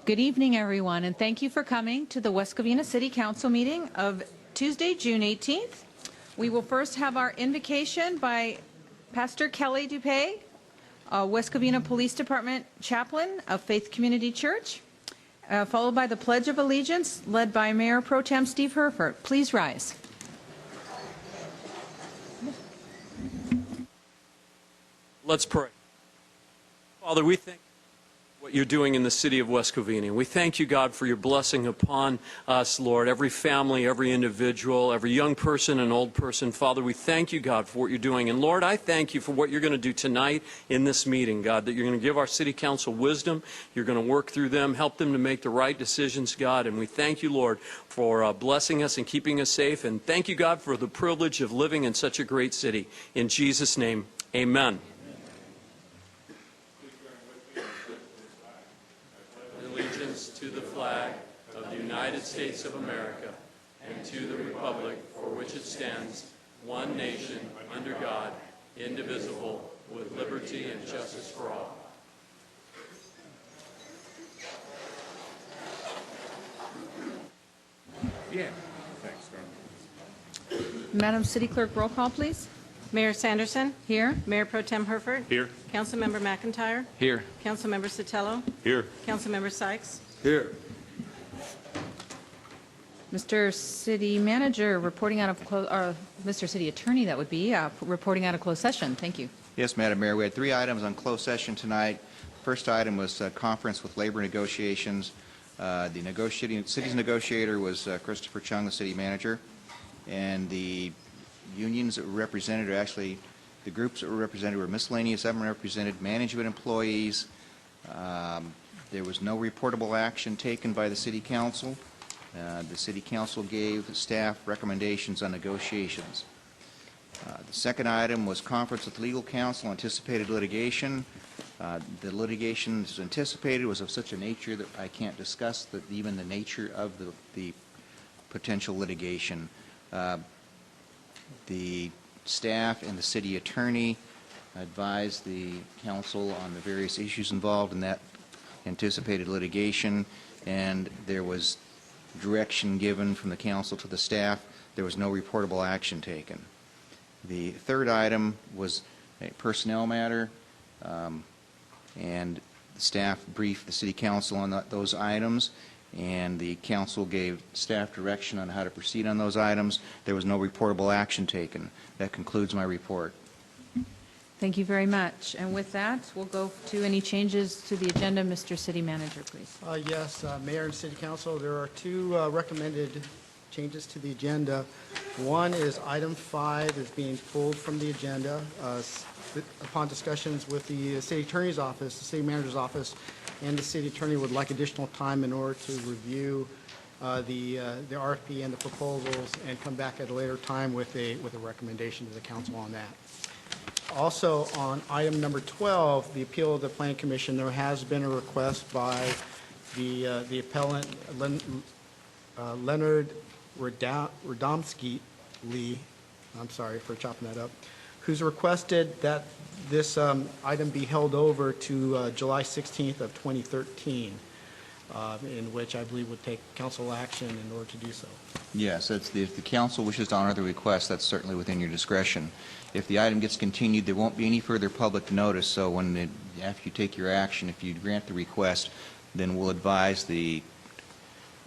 Good evening, everyone, and thank you for coming to the West Covina City Council meeting of Tuesday, June 18th. We will first have our invocation by Pastor Kelly Dupay, West Covina Police Department Chaplain of Faith Community Church, followed by the Pledge of Allegiance led by Mayor Pro Tem Steve Herford. Please rise. Let's pray. Father, we thank you for what you're doing in the city of West Covina. We thank you, God, for your blessing upon us, Lord, every family, every individual, every young person and old person. Father, we thank you, God, for what you're doing. And Lord, I thank you for what you're going to do tonight in this meeting, God, that you're going to give our city council wisdom. You're going to work through them, help them to make the right decisions, God. And we thank you, Lord, for blessing us and keeping us safe. And thank you, God, for the privilege of living in such a great city. In Jesus' name, amen. Allegiance to the flag of the United States of America and to the republic for which it stands, one nation, under God, indivisible, with liberty and justice for all. Yeah. Thanks, Norm. Madam City Clerk, roll call, please. Mayor Sanderson. Here. Mayor Pro Tem Herford. Here. Councilmember McIntyre. Here. Councilmember Sotelo. Here. Councilmember Sykes. Here. Mr. City Manager reporting out of Mr. City Attorney, that would be, reporting out of closed session. Thank you. Yes, Madam Mayor. We had 3 items on closed session tonight. First item was a conference with labor negotiations. The city's negotiator was Christopher Chung, the city manager, and the unions that were represented, or actually the groups that were represented, were miscellaneous unrepresented management employees. There was no reportable action taken by the city council. The city council gave staff recommendations on negotiations. The second item was conference with legal counsel, anticipated litigation. The litigation as anticipated was of such a nature that I can't discuss even the nature of the potential litigation. The staff and the city attorney advised the council on the various issues involved in that anticipated litigation, and there was direction given from the council to the staff. There was no reportable action taken. The third item was a personnel matter, and the staff briefed the city council on those items, and the council gave staff direction on how to proceed on those items. There was no reportable action taken. That concludes my report. Thank you very much. And with that, we'll go to any changes to the agenda. Mr. City Manager, please. Yes, Mayor and City Council, there are 2 recommended changes to the agenda. One is item 5 is being pulled from the agenda. Upon discussions with the city attorney's office, the city manager's office, and the city attorney would like additional time in order to review the RFP and the proposals and come back at a later time with a recommendation to the council on that. Also, on item number 12, the appeal of the Planning Commission, there has been a request by the appellant Leonard Radomski Lee, I'm sorry for chopping that up, who's requested that this item be held over to July 16th of 2013, in which I believe would take council action in order to do so. Yes, if the council wishes to honor the request, that's certainly within your discretion. If the item gets continued, there won't be any further public notice, so after you take your action, if you grant the request, then we'll advise the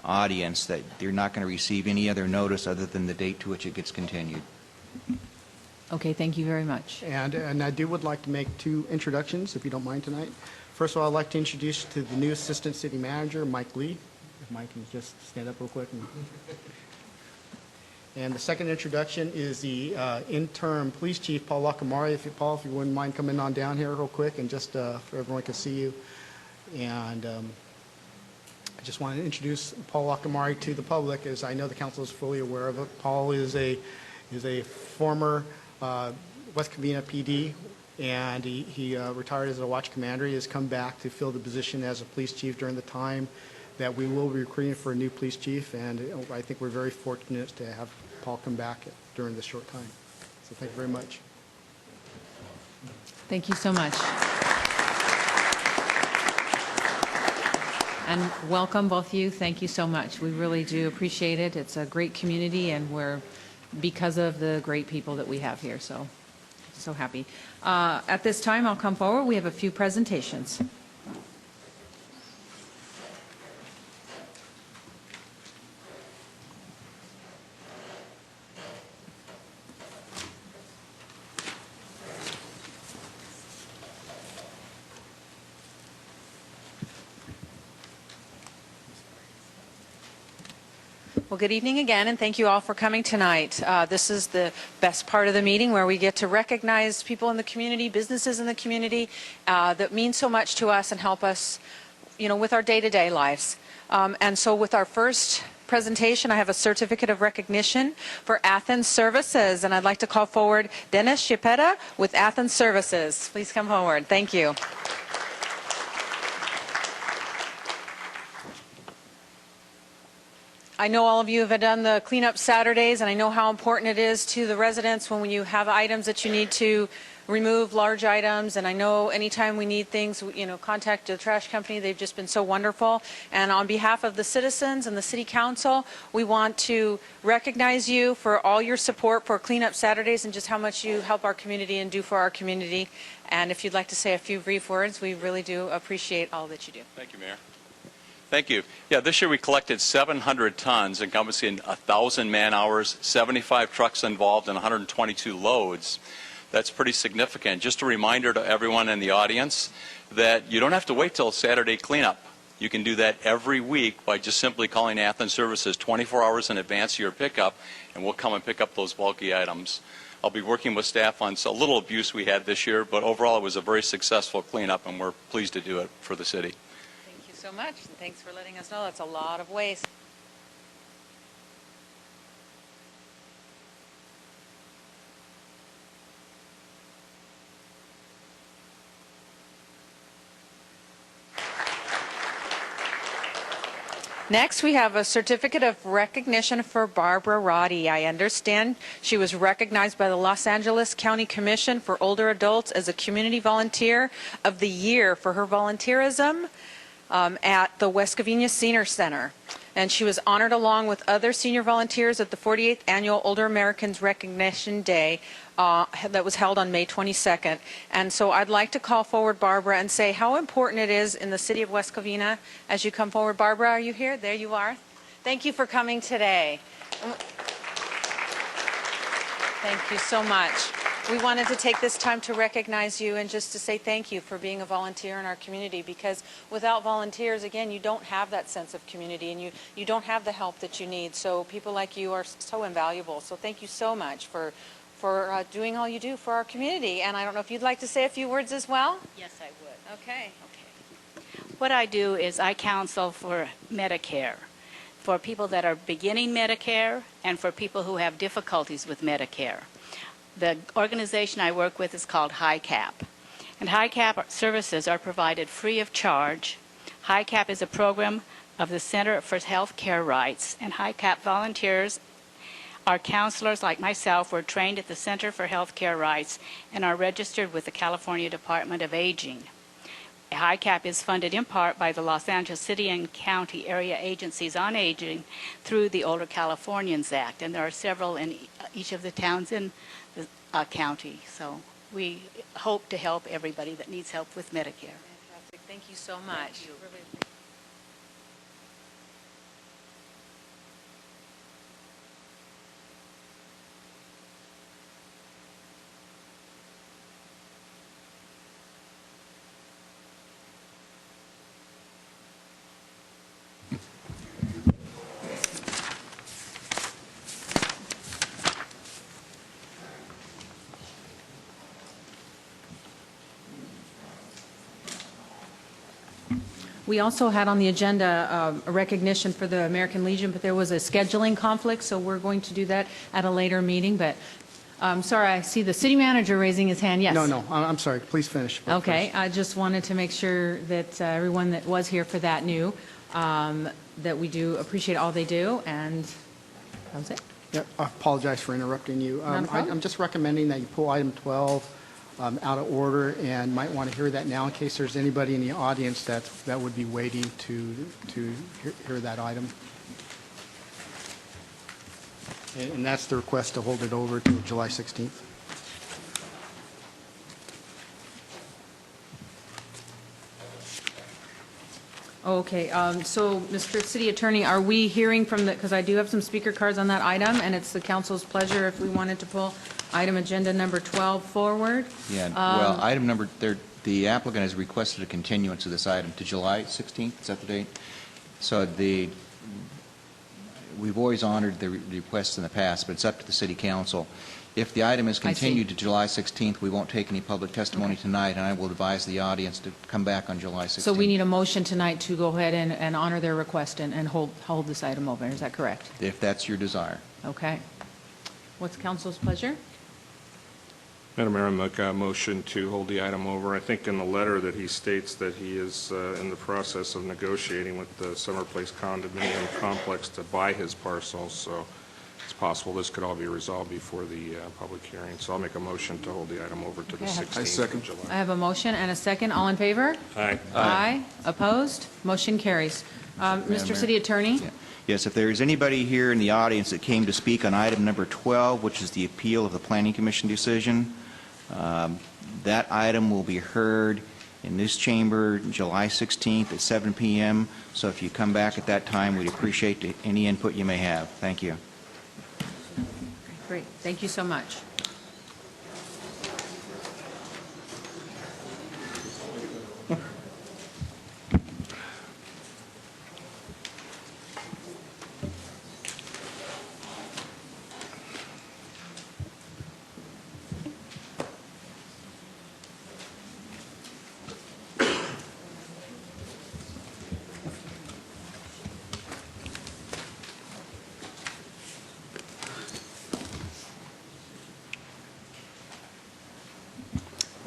audience that they're not going to receive any other notice other than the date to which it gets continued. Okay, thank you very much. And I would like to make 2 introductions, if you don't mind tonight. First of all, I'd like to introduce to the new Assistant City Manager, Mike Lee. If Mike can just stand up real quick. And the second introduction is the interim police chief, Paul Lacamari. Paul, if you wouldn't mind coming on down here real quick and just for everyone can see you. And I just want to introduce Paul Lacamari to the public, as I know the council is fully aware of it. Paul is a former West Covina PD, and he retired as a watch commander. He has come back to fill the position as a police chief during the time that we will be recruiting for a new police chief, and I think we're very fortunate to have Paul come back during this short time. So thank you very much. Thank you so much. And welcome, both of you. Thank you so much. We really do appreciate it. It's a great community, and we're, because of the great people that we have here, so happy. At this time, I'll come forward. We have a few presentations. Well, good evening again, and thank you all for coming tonight. This is the best part of the meeting where we get to recognize people in the community, businesses in the community that mean so much to us and help us, with our day-to-day lives. And so with our first presentation, I have a certificate of recognition for Athens Services, and I'd like to call forward Dennis Shipeta with Athens Services. Please come forward. Thank you. I know all of you have done the cleanup Saturdays, and I know how important it is to the residents when you have items that you need to remove, large items. And I know anytime we need things, contact the trash company. They've just been so wonderful. And on behalf of the citizens and the City Council, we want to recognize you for all your support for cleanup Saturdays and just how much you help our community and do for our community. And if you'd like to say a few brief words, we really do appreciate all that you do. Thank you, Mayor. Thank you. Yeah, this year we collected 700 tons, encompassing 1,000 man-hours, 75 trucks involved, and 122 loads. That's pretty significant. Just a reminder to everyone in the audience that you don't have to wait till Saturday cleanup. You can do that every week by just simply calling Athens Services 24 hours in advance of your pickup, and we'll come and pick up those bulky items. I'll be working with staff on a little abuse we had this year, but overall it was a very successful cleanup, and we're pleased to do it for the city. Thank you so much, and thanks for letting us know. That's a lot of waste. Next, we have a certificate of recognition for Barbara Roddy. I understand she was recognized by the Los Angeles County Commission for Older Adults as a Community Volunteer of the Year for her volunteerism at the West Covina Senior Center. And she was honored along with other senior volunteers at the 48th Annual Older Americans Recognition Day that was held on May 22nd. And so I'd like to call forward Barbara and say how important it is in the city of West Covina as you come forward. Barbara, are you here? There you are. Thank you for coming today. Thank you so much. We wanted to take this time to recognize you and just to say thank you for being a volunteer in our community, because without volunteers, again, you don't have that sense of community and you don't have the help that you need. So people like you are so invaluable. So thank you so much for doing all you do for our community. And I don't know if you'd like to say a few words as well? Yes, I would. Okay. What I do is I counsel for Medicare, for people that are beginning Medicare and for people who have difficulties with Medicare. The organization I work with is called HICAP, and HICAP services are provided free of charge. HICAP is a program of the Center for Health Care Rights, and HICAP volunteers are counselors like myself. We're trained at the Center for Health Care Rights and are registered with the California Department of Aging. HICAP is funded in part by the Los Angeles City and County Area Agencies on Aging through the Older Californians Act, and there are several in each of the towns in the county. So we hope to help everybody that needs help with Medicare. Fantastic. Thank you so much. Thank you. Really We also had on the agenda a recognition for the American Legion, but there was a scheduling conflict, so we're going to do that at a later meeting. But sorry, I see the city manager raising his hand. Yes. No, I'm sorry. Please finish. Okay. I just wanted to make sure that everyone that was here for that knew that we do appreciate all they do, and that was it. Yeah, I apologize for interrupting you. Not a problem. I'm just recommending that you pull item 12 out of order and might want to hear that now in case there's anybody in the audience that would be waiting to hear that item. And that's the request to hold it over to July 16th. Okay, so, Mr. City Attorney, are we hearing from the, because I do have some speaker cards on that item, and it's the council's pleasure if we wanted to pull item agenda number 12 forward? Yeah, well, item number, the applicant has requested a continuance of this item to July 16th, is that the date? So we've always honored the requests in the past, but it's up to the city council. If the item is continued to July 16th, we won't take any public testimony tonight, and I will advise the audience to come back on July 16th. So we need a motion tonight to go ahead and honor their request and hold this item over, is that correct? If that's your desire. Okay. What's council's pleasure? Madam Mayor, I make a motion to hold the item over. I think in the letter that he states that he is in the process of negotiating with the Summer Place condominium complex to buy his parcels, so it's possible this could all be resolved before the public hearing. So I'll make a motion to hold the item over to the Okay. 16th of July. I have a motion and a second. All in favor? Aye. Aye. Opposed? Motion carries. Mr. Mayor. City Attorney? Yeah. Yes, if there is anybody here in the audience that came to speak on item number 12, which is the appeal of the Planning Commission decision, that item will be heard in this chamber July 16th at 7 p.m. So if you come back at that time, we'd appreciate any input you may have. Thank you. Great. Thank you so much.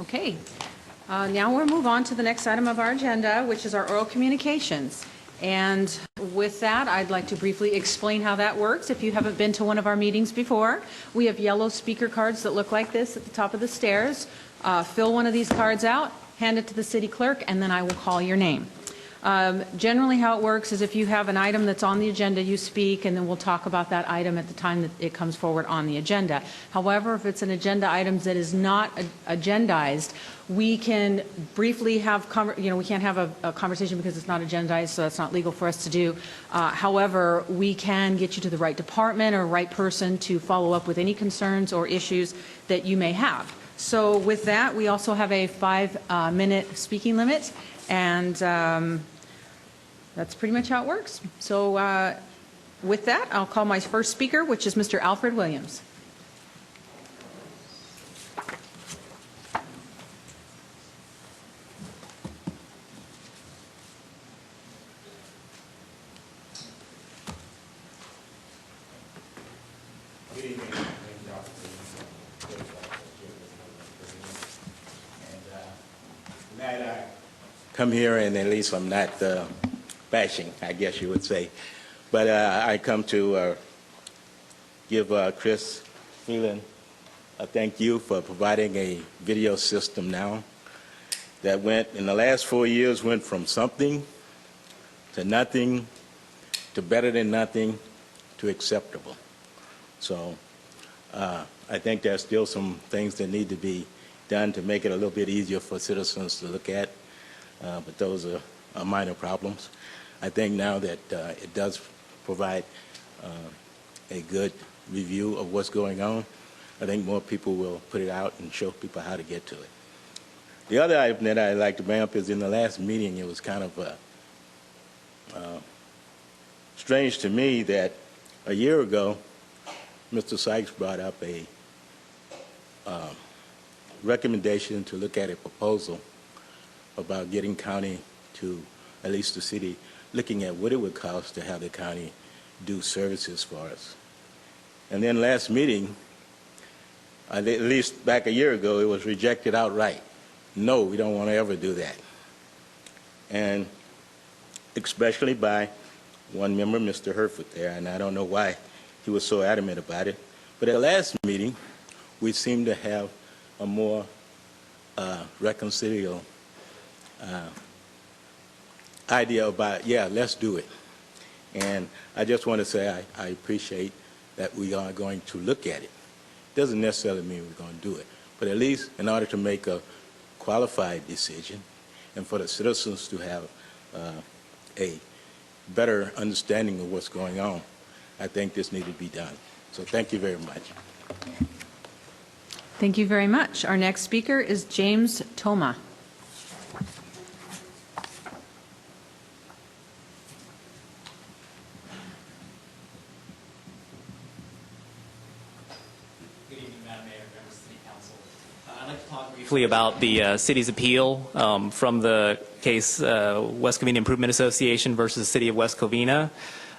Okay. Now we'll move on to the next item of our agenda, which is our oral communications. And with that, I'd like to briefly explain how that works. If you haven't been to one of our meetings before, we have yellow speaker cards that look like this at the top of the stairs. Fill one of these cards out, hand it to the city clerk, and then I will call your name. Generally, how it works is if you have an item that's on the agenda, you speak, and then we'll talk about that item at the time that it comes forward on the agenda. However, if it's an agenda item that is not agendized, we can briefly have, we can't have a conversation because it's not agendized, so that's not legal for us to do. However, we can get you to the right department or right person to follow up with any concerns or issues that you may have. So with that, we also have a 5-minute speaking limit, and that's pretty much how it works. So with that, I'll call my first speaker, which is Mr. Alfred Williams. Good evening. Tonight I come here, and at least I'm not bashing, I guess you would say. But I come to give Chris Phelan a thank you for providing a video system now that went, in the last 4 years, went from something to nothing to better than nothing to acceptable. So I think there's still some things that need to be done to make it a little bit easier for citizens to look at, but those are minor problems. I think now that it does provide a good review of what's going on, I think more people will put it out and show people how to get to it. The other item that I'd like to bring up is in the last meeting, it was kind of strange to me that a year ago, Mr. Sykes brought up a recommendation to look at a proposal about getting county to, at least the city, looking at what it would cost to have the county do services for us. And then last meeting, at least back a year ago, it was rejected outright. No, we don't want to ever do that. And especially by one member, Mr. Herford there, and I don't know why he was so adamant about it. But at the last meeting, we seemed to have a more reconciliation idea about, yeah, let's do it. And I just want to say I appreciate that we are going to look at it. Doesn't necessarily mean we're going to do it, but at least in order to make a qualified decision and for the citizens to have a better understanding of what's going on, I think this needs to be done. So thank you very much. Thank you very much. Our next speaker is James Toma. Good evening, Madam Mayor, members of the City Council. I'd like to talk briefly about the city's appeal from the case West Covina Improvement Association versus City of West Covina.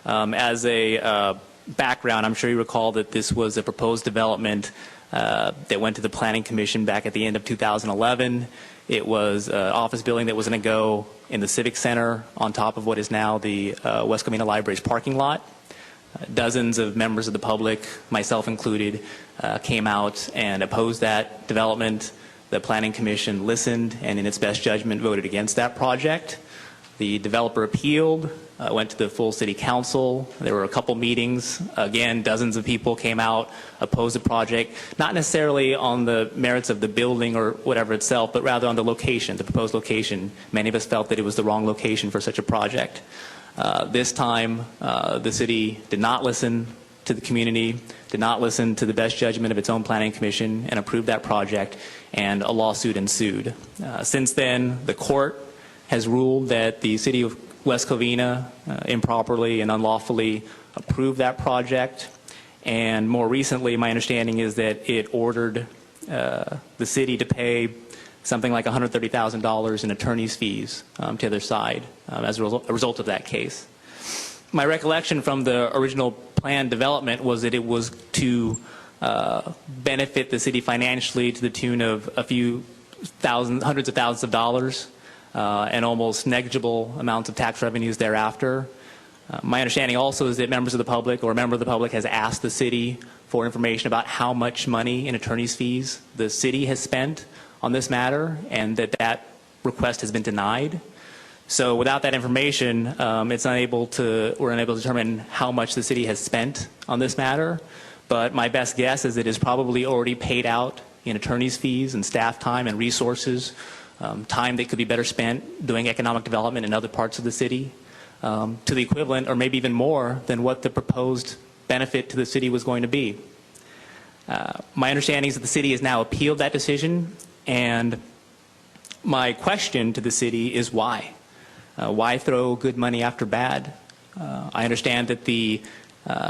As a background, I'm sure you recall that this was a proposed development that went to the Planning Commission back at the end of 2011. It was an office building that was going to go in the Civic Center on top of what is now the West Covina Library's parking lot. Dozens of members of the public, myself included, came out and opposed that development. The Planning Commission listened and in its best judgment voted against that project. The developer appealed, went to the full city council. There were a couple meetings. Again, dozens of people came out, opposed the project, not necessarily on the merits of the building or whatever itself, but rather on the location, the proposed location. Many of us felt that it was the wrong location for such a project. This time, the city did not listen to the community, did not listen to the best judgment of its own planning commission, and approved that project, and a lawsuit ensued. Since then, the court has ruled that the city of West Covina improperly and unlawfully approved that project, and more recently, my understanding is that it ordered the city to pay something like $130,000 in attorney's fees to the other side as a result of that case. My recollection from the original plan development was that it was to benefit the city financially to the tune of a few hundreds of thousands of dollars and almost negligible amounts of tax revenues thereafter. My understanding also is that members of the public or a member of the public has asked the city for information about how much money in attorney's fees the city has spent on this matter, and that request has been denied. So without that information, we're unable to determine how much the city has spent on this matter. But my best guess is it is probably already paid out in attorney's fees and staff time and resources, time that could be better spent doing economic development in other parts of the city, to the equivalent or maybe even more than what the proposed benefit to the city was going to be. My understanding is that the city has now appealed that decision, and my question to the city is why? Why throw good money after bad? I understand that the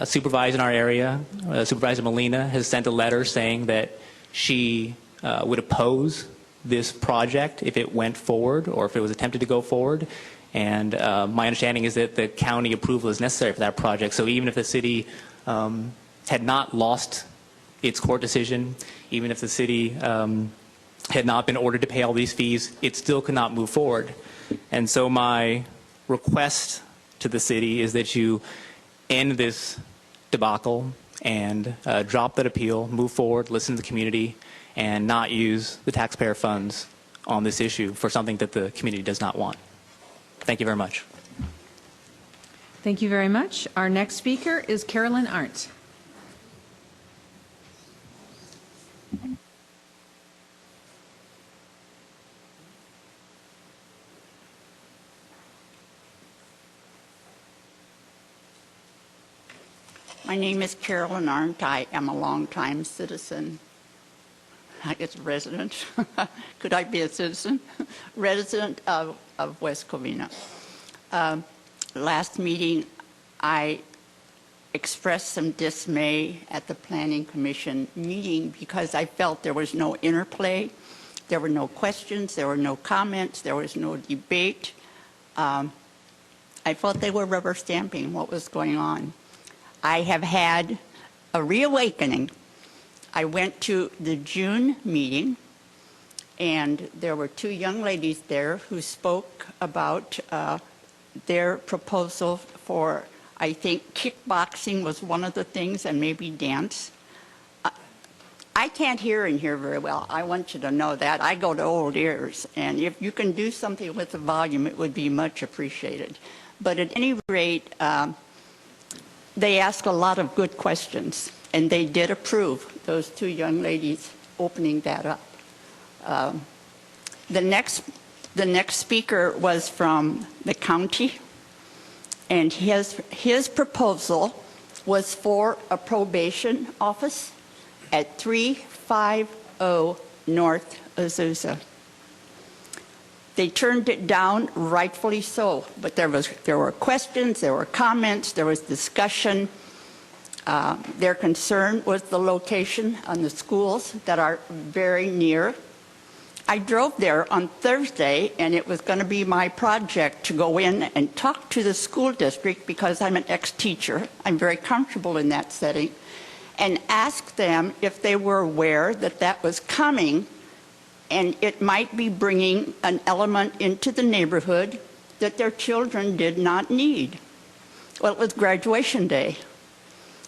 supervisor in our area, Supervisor Molina, has sent a letter saying that she would oppose this project if it went forward or if it was attempted to go forward. And my understanding is that the county approval is necessary for that project. So even if the city had not lost its court decision, even if the city had not been ordered to pay all these fees, it still could not move forward. And so my request to the city is that you end this debacle and drop that appeal, move forward, listen to the community, and not use the taxpayer funds on this issue for something that the community does not want. Thank you very much. Thank you very much. Our next speaker is Carolyn Arndt. My name is Carolyn Arndt. I am a longtime citizen. I guess resident. Could I be a citizen? Resident of West Covina. Last meeting, I expressed some dismay at the Planning Commission meeting because I felt there was no interplay. There were no questions. There were no comments. There was no debate. I felt they were rubber stamping what was going on. I have had a reawakening. I went to the June meeting, and there were two young ladies there who spoke about their proposal for, I think, kickboxing was one of the things, and maybe dance. I I can't hear in here very well. I want you to know that. I go to old ears, and if you can do something with the volume, it would be much appreciated. But at any rate, they ask a lot of good questions, and they did approve those two young ladies opening that up. The next speaker was from the county, and his proposal was for a probation office at 350 North Azusa. They turned it down, rightfully so, but there were questions, there were comments, there was discussion. Their concern was the location on the schools that are very near. I drove there on Thursday, and it was going to be my project to go in and talk to the school district, because I'm an ex-teacher. I'm very comfortable in that setting, and ask them if they were aware that that was coming, and it might be bringing an element into the neighborhood that their children did not need. Well, it was graduation day.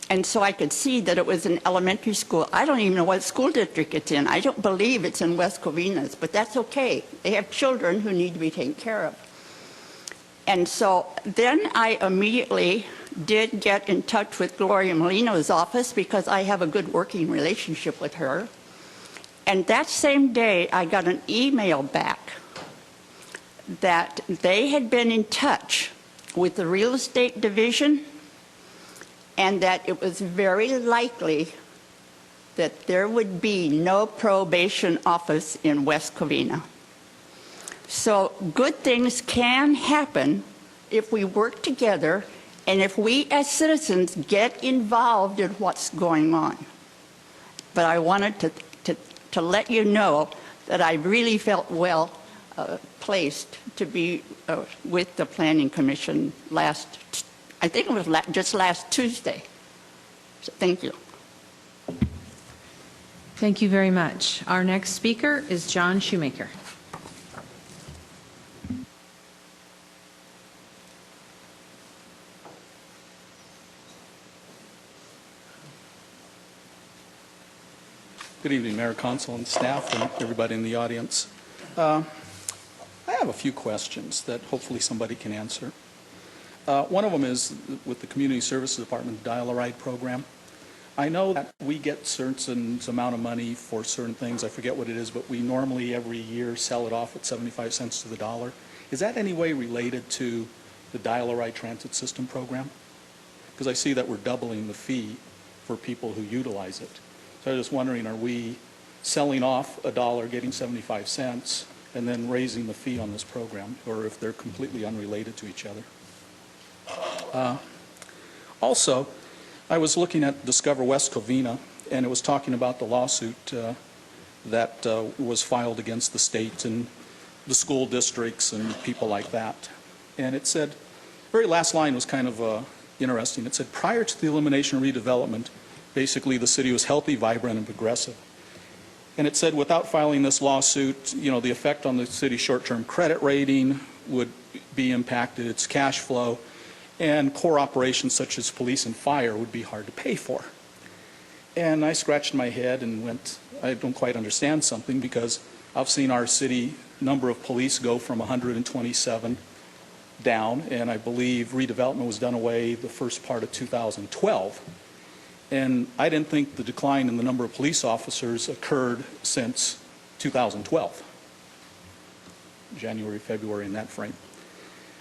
And so I could see that it was an elementary school. I don't even know what school district it's in. I don't believe it's in West Covina's, but that's okay. They have children who need to be taken care of. And so then I immediately did get in touch with Gloria Molino's office, because I have a good working relationship with her. And that same day, I got an email back that they had been in touch with the real estate division, and that it was very likely that there would be no probation office in West Covina. So good things can happen if we work together and if we as citizens get involved in what's going on. But I wanted to let you know that I really felt well placed to be with the Planning Commission I think it was just last Tuesday. So thank you. Thank you very much. Our next speaker is John Shoemaker. Good evening, Mayor, Council, and staff, and everybody in the audience. I have a few questions that hopefully somebody can answer. One of them is with the Community Services Department Dial-A-Ride program. I know that we get certain amount of money for certain things. I forget what it is, but we normally every year sell it off at 75 cents to the dollar. Is that any way related to the Dial-A-Ride Transit System program? Because I see that we're doubling the fee for people who utilize it. So I was just wondering, are we selling off a dollar, getting 75 cents, and then raising the fee on this program, or if they're completely unrelated to each other? Also, I was looking at Discover West Covina, and it was talking about the lawsuit that was filed against the state and the school districts and people like that. And it said, the very last line was kind of interesting. It said, prior to the elimination and redevelopment, basically the city was healthy, vibrant, and progressive. And it said, without filing this lawsuit, you know, the effect on the city's short-term credit rating would be impacted, its cash flow, and core operations such as police and fire would be hard to pay for. And I scratched my head and went, I don't quite understand something, because I've seen our city number of police go from 127 down, and I believe redevelopment was done away the first part of 2012. And I didn't think the decline in the number of police officers occurred since 2012, January, February, in that frame.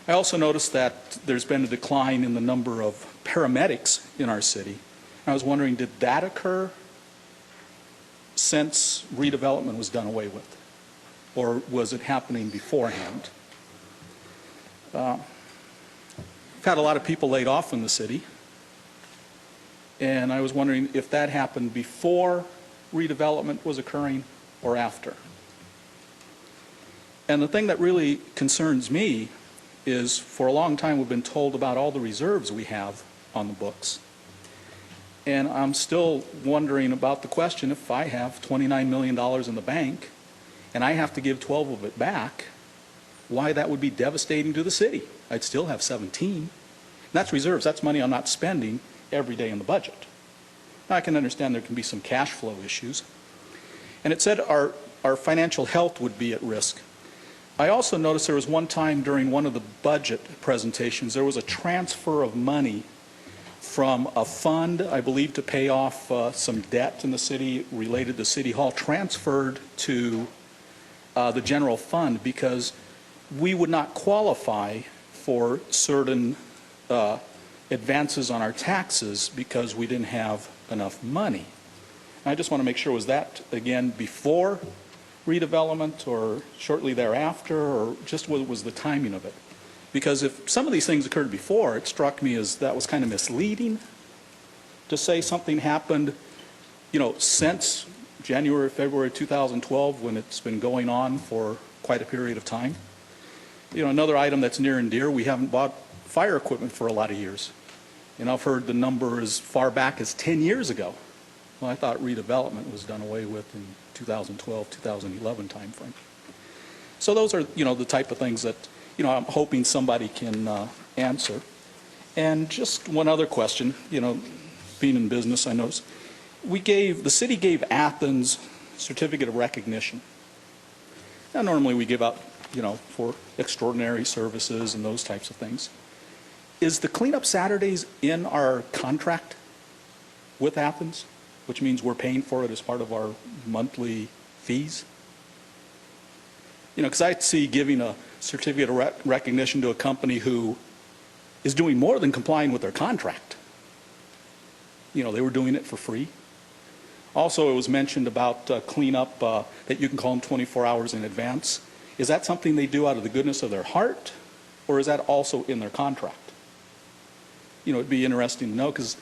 I also noticed that there's been a decline in the number of paramedics in our city. I was wondering, did that occur since redevelopment was done away with? Or was it happening beforehand? We've had a lot of people laid off in the city. And I was wondering if that happened before redevelopment was occurring or after. And the thing that really concerns me is, for a long time we've been told about all the reserves we have on the books. And I'm still wondering about the question, if I have $29 million in the bank and I have to give 12 of it back, why that would be devastating to the city. I'd still have 17. And that's reserves. That's money I'm not spending every day in the budget. Now, I can understand there can be some cash flow issues, And it said our financial health would be at risk. I also noticed there was one time during one of the budget presentations, there was a transfer of money from a fund, I believe, to pay off some debt in the city related to City Hall, transferred to the general fund because we would not qualify for certain advances on our taxes because we didn't have enough money. And I just want to make sure, was that, again, before redevelopment or shortly thereafter, or just what was the timing of it? Because if some of these things occurred before, it struck me as that was kind of misleading to say something happened, since January, February 2012, when it's been going on for quite a period of time. Another item that's near and dear, we haven't bought fire equipment for a lot of years. I've heard the number as far back as 10 years ago. Well, I thought redevelopment was done away with in 2012, 2011 timeframe. So those are, the type of things that, I'm hoping somebody can answer. And just one other question, being in business, I know the city gave Athens certificate of recognition. Now, normally we give out, for extraordinary services and those types of things. Is the cleanup Saturdays in our contract with Athens, which means we're paying for it as part of our monthly fees? Because I see giving a certificate of recognition to a company who is doing more than complying with their contract. They were doing it for free. Also, it was mentioned about cleanup, that you can call them 24 hours in advance. Is that something they do out of the goodness of their heart, or is that also in their contract? It'd be interesting to know, because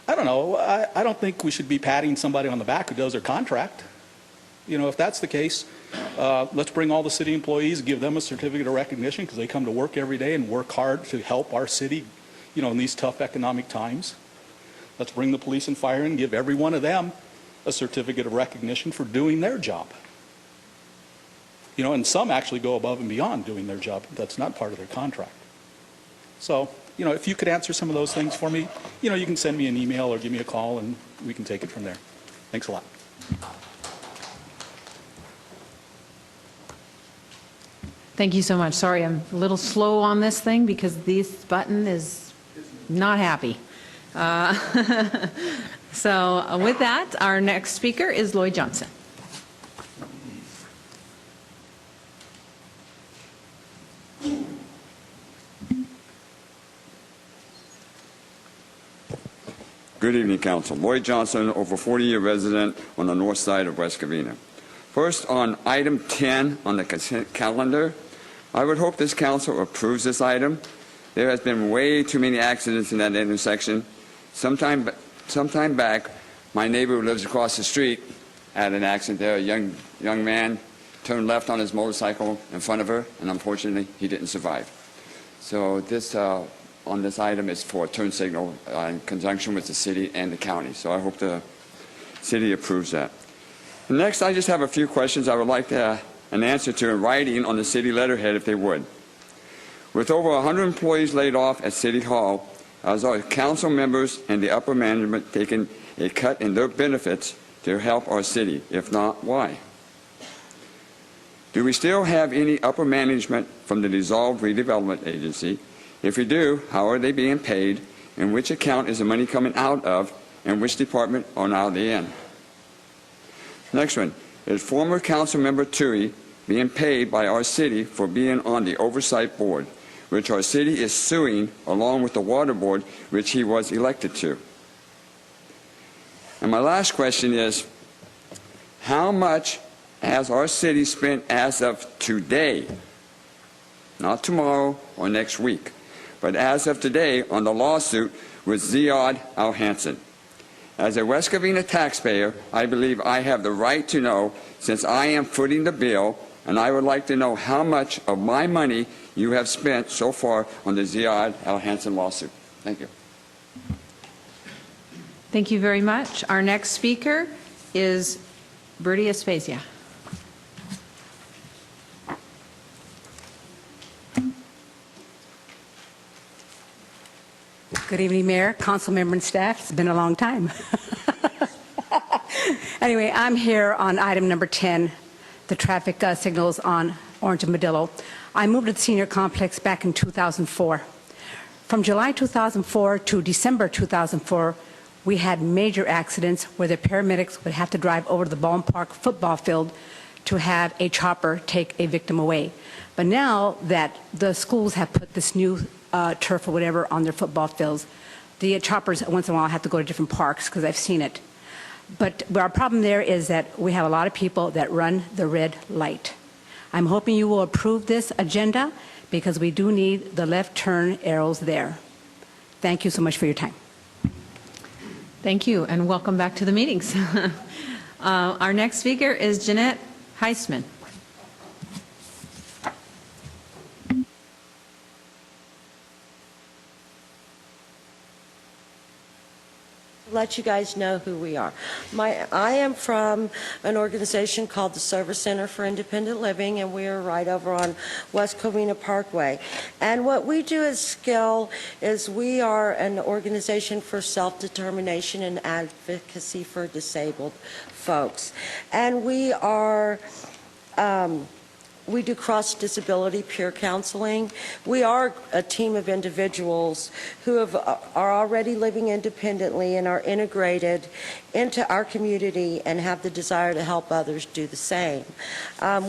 I don't know, I don't think we should be patting somebody on the back who does their contract. If that's the case, let's bring all the city employees, give them a certificate of recognition because they come to work every day and work hard to help our city, in these tough economic times. Let's bring the police and fire and give every one of them a certificate of recognition for doing their job. And some actually go above and beyond doing their job. That's not part of their contract. So, if you could answer some of those things for me, you can send me an email or give me a call and we can take it from there. Thanks a lot. Thank you so much. Sorry, I'm a little slow on this thing because this button is not happy. So with that, our next speaker is Lloyd Johnson. Good evening, Council. Lloyd Johnson, over 40-year resident on the north side of West Covina. First, on item 10 on the consent calendar, I would hope this Council approves this item. There has been way too many accidents in that intersection. Sometime back, my neighbor who lives across the street had an accident there. A young man turned left on his motorcycle in front of her, and unfortunately, he didn't survive. So this on this item is for a turn signal in conjunction with the city and the county. So I hope the city approves that. Next, I just have a few questions I would like an answer to in writing on the city letterhead, if they would. With over 100 employees laid off at City Hall, as our council members and the upper management taking a cut in their benefits to help our city? If not, why? Do we still have any upper management from the dissolved redevelopment agency? If we do, how are they being paid, and which account is the money coming out of, and which department are now they in? Next one, is former council member Tui being paid by our city for being on the oversight board, which our city is suing along with the water board, which he was elected to? And my last question is, how much has our city spent as of today, not tomorrow or next week, but as of today on the lawsuit with Ziad Al-Hansen? As a West Covina taxpayer, I believe I have the right to know, since I am footing the bill, and I would like to know how much of my money you have spent so far on the Ziad Al-Hansen lawsuit. Thank you. Thank you very much. Our next speaker is Bertie Aspasia. Good evening, Mayor, Council member, and staff. It's been a long time. Anyway, I'm here on item number 10, the traffic signals on Orange and Modillo. I moved to the senior complex back in 2004. From July 2004 to December 2004, we had major accidents where the paramedics would have to drive over to the ballpark football field to have a chopper take a victim away. But now that the schools have put this new turf or whatever on their football fields, the choppers once in a while have to go to different parks because I've seen it. But our problem there is that we have a lot of people that run the red light. I'm hoping you will approve this agenda because we do need the left turn arrows there. Thank you so much for your time. Thank you, and welcome back to the meetings. Our next speaker is Jeanette Heisman. Let you guys know who we are. I am from an organization called the Service Center for Independent Living, and we are right over on West Covina Parkway. And what we do as SKILL is we are an organization for self-determination and advocacy for disabled folks. And we are we do cross-disability peer counseling. We are a team of individuals who are already living independently and are integrated into our community and have the desire to help others do the same.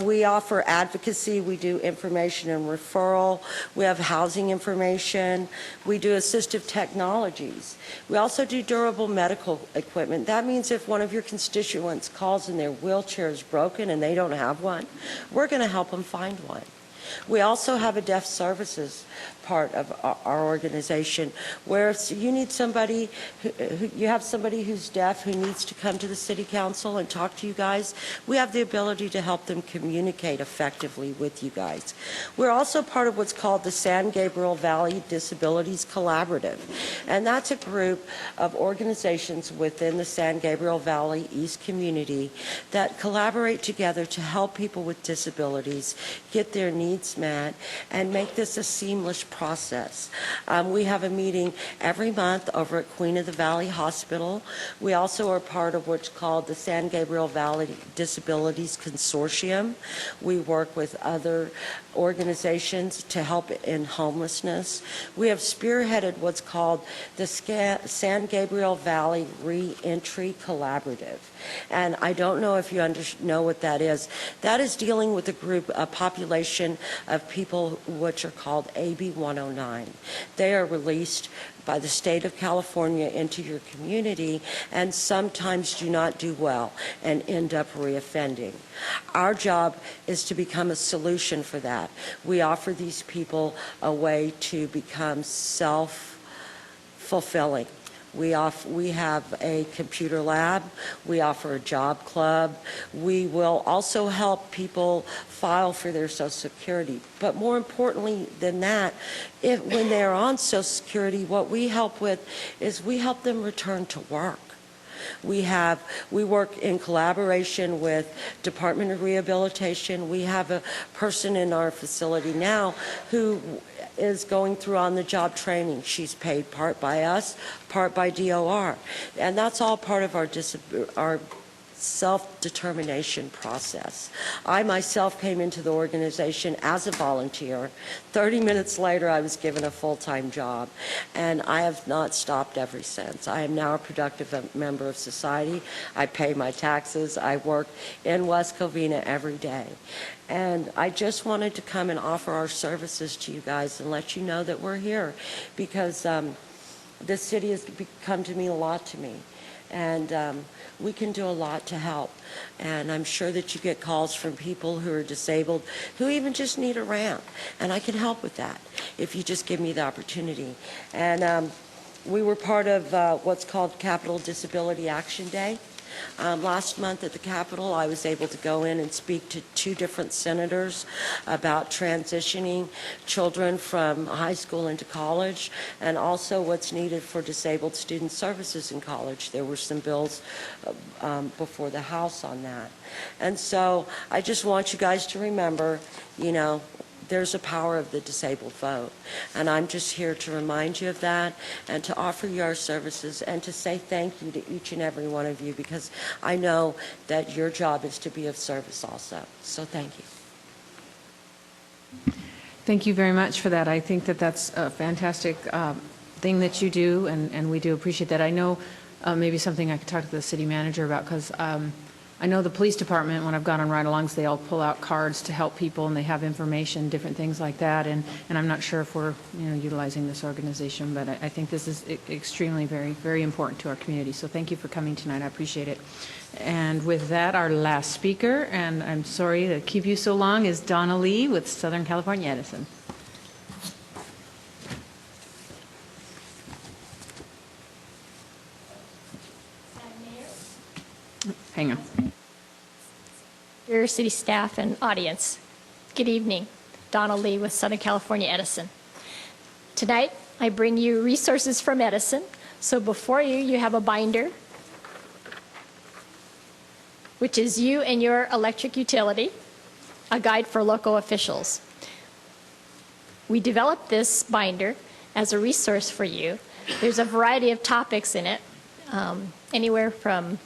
We offer advocacy. We do information and referral. We have housing information. We do assistive technologies. We also do durable medical equipment. That means if one of your constituents calls and their wheelchair is broken and they don't have one, we're going to help them find one. We also have a deaf services part of our organization where if you need somebody, you have somebody who's deaf who needs to come to the city council and talk to you guys, we have the ability to help them communicate effectively with you guys. We're also part of what's called the San Gabriel Valley Disabilities Collaborative, and that's a group of organizations within the San Gabriel Valley East community that collaborate together to help people with disabilities get their needs met and make this a seamless process. We have a meeting every month over at Queen of the Valley Hospital. We also are part of what's called the San Gabriel Valley Disabilities Consortium. We work with other organizations to help in homelessness. We have spearheaded what's called the San Gabriel Valley Reentry Collaborative. And I don't know if you know what that is. That is dealing with a population of people which are called AB 109. They are released by the state of California into your community and sometimes do not do well and end up reoffending. Our job is to become a solution for that. We offer these people a way to become self-fulfilling. We have a computer lab. We offer a job club. We will also help people file for their Social Security. But more importantly than that, when they're on Social Security, what we help with is we help them return to work. We work in collaboration with Department of Rehabilitation. We have a person in our facility now who is going through on-the-job training. She's paid part by us, part by DOR. And that's all part of our self-determination process. I myself came into the organization as a volunteer. 30 minutes later, I was given a full-time job, and I have not stopped ever since. I am now a productive member of society. I pay my taxes. I work in West Covina every day. And I just wanted to come and offer our services to you guys and let you know that we're here because this city has come to mean a lot to me. And we can do a lot to help. And I'm sure that you get calls from people who are disabled who even just need a ramp. And I can help with that if you just give me the opportunity. And we were part of what's called Capital Disability Action Day. Last month at the Capitol, I was able to go in and speak to 2 different senators about transitioning children from high school into college and also what's needed for disabled student services in college. There were some bills before the House on that. And so I just want you guys to remember, you know, there's a power of the disabled vote. And I'm just here to remind you of that and to offer you our services and to say thank you to each and every one of you, because I know that your job is to be of service also. So thank you. Thank you very much for that. I think that that's a fantastic thing that you do, and we do appreciate that. I know maybe something I could talk to the city manager about, because I know the police department, when I've gone on ride-alongs, they all pull out cards to help people, and they have information, different things like that, and I'm not sure if we're utilizing this organization, but I think this is extremely very important to our community. So thank you for coming tonight. I appreciate it. And with that, our last speaker, and I'm sorry to keep you so long, is Donna Lee with Southern California Edison. Hang on. Dear city staff and audience, good evening. Donna Lee with Southern California Edison. Tonight, I bring you resources from Edison. So before you, you have a binder, which is you and your electric utility, a guide for local officials. We developed this binder as a resource for you. There's a variety of topics in it, anywhere from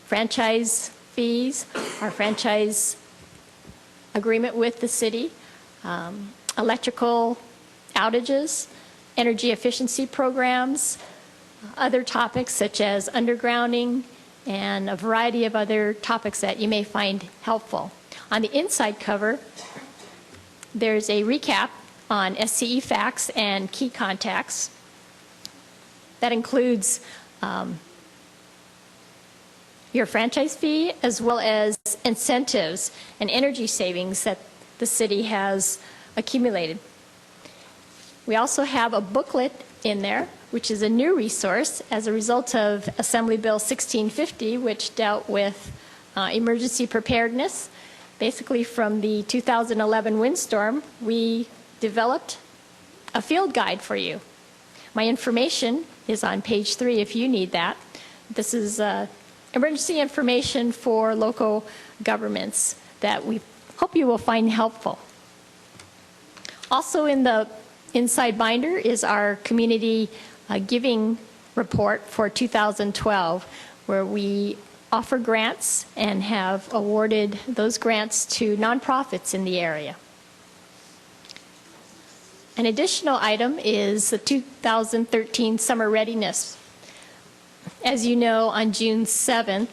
franchise fees, our franchise agreement with the city, electrical outages, energy efficiency programs, other topics such as undergrounding, and a variety of other topics that you may find helpful. On the inside cover, there's a recap on SCE facts and key contacts. That includes your franchise fee, as well as incentives and energy savings that the city has accumulated. We also have a booklet in there, which is a new resource as a result of Assembly Bill 1650, which dealt with emergency preparedness. Basically, from the 2011 windstorm, we developed a field guide for you. My information is on page 3 if you need that. This is emergency information for local governments that we hope you will find helpful. Also in the inside binder is our community giving report for 2012, where we offer grants and have awarded those grants to nonprofits in the area. An additional item is the 2013 summer readiness. As you know, on June 7th,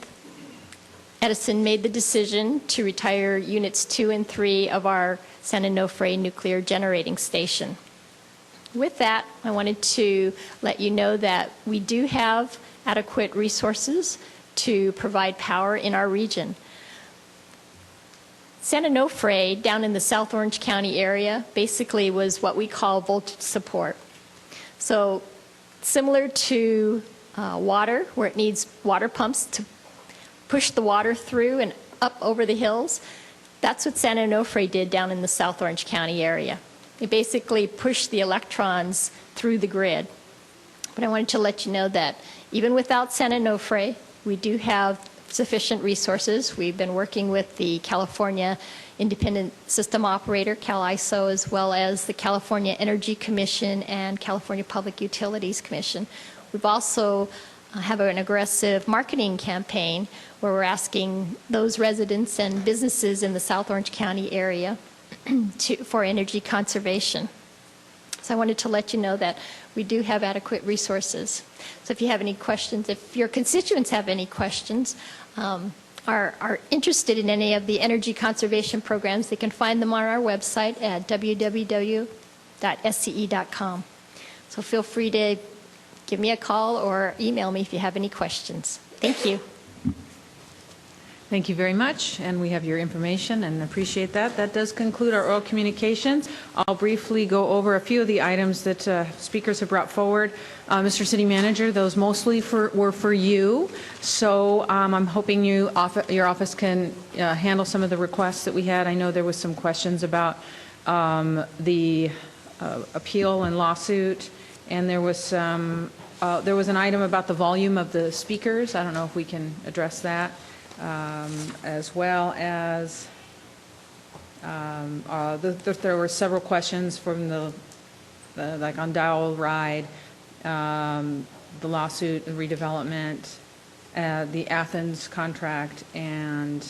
Edison made the decision to retire units 2 and 3 of our San Onofre nuclear generating station. With that, I wanted to let you know that we do have adequate resources to provide power in our region. San Onofre, down in the South Orange County area, basically was what we call voltage support. So similar to water, where it needs water pumps to push the water through and up over the hills, that's what San Onofre did down in the South Orange County area. It basically pushed the electrons through the grid. But I wanted to let you know that even without San Onofre, we do have sufficient resources. We've been working with the California Independent System Operator, CALISO, as well as the California Energy Commission and California Public Utilities Commission. We've also have an aggressive marketing campaign where we're asking those residents and businesses in the South Orange County area for energy conservation. So I wanted to let you know that we do have adequate resources. So if you have any questions, if your constituents have any questions, are interested in any of the energy conservation programs, they can find them on our website at www.sce.com. So feel free to give me a call or email me if you have any questions. Thank you. Thank you very much, and we have your information and appreciate that. That does conclude our oral communications. I'll briefly go over a few of the items that speakers have brought forward. Mr. City Manager, those mostly were for you, so I'm hoping your office can handle some of the requests that we had. I know there was some questions about the appeal and lawsuit, and there was an item about the volume of the speakers. I don't know if we can address that. As well as There were several questions from like on Dowell Ride, the lawsuit and redevelopment, the Athens contract, and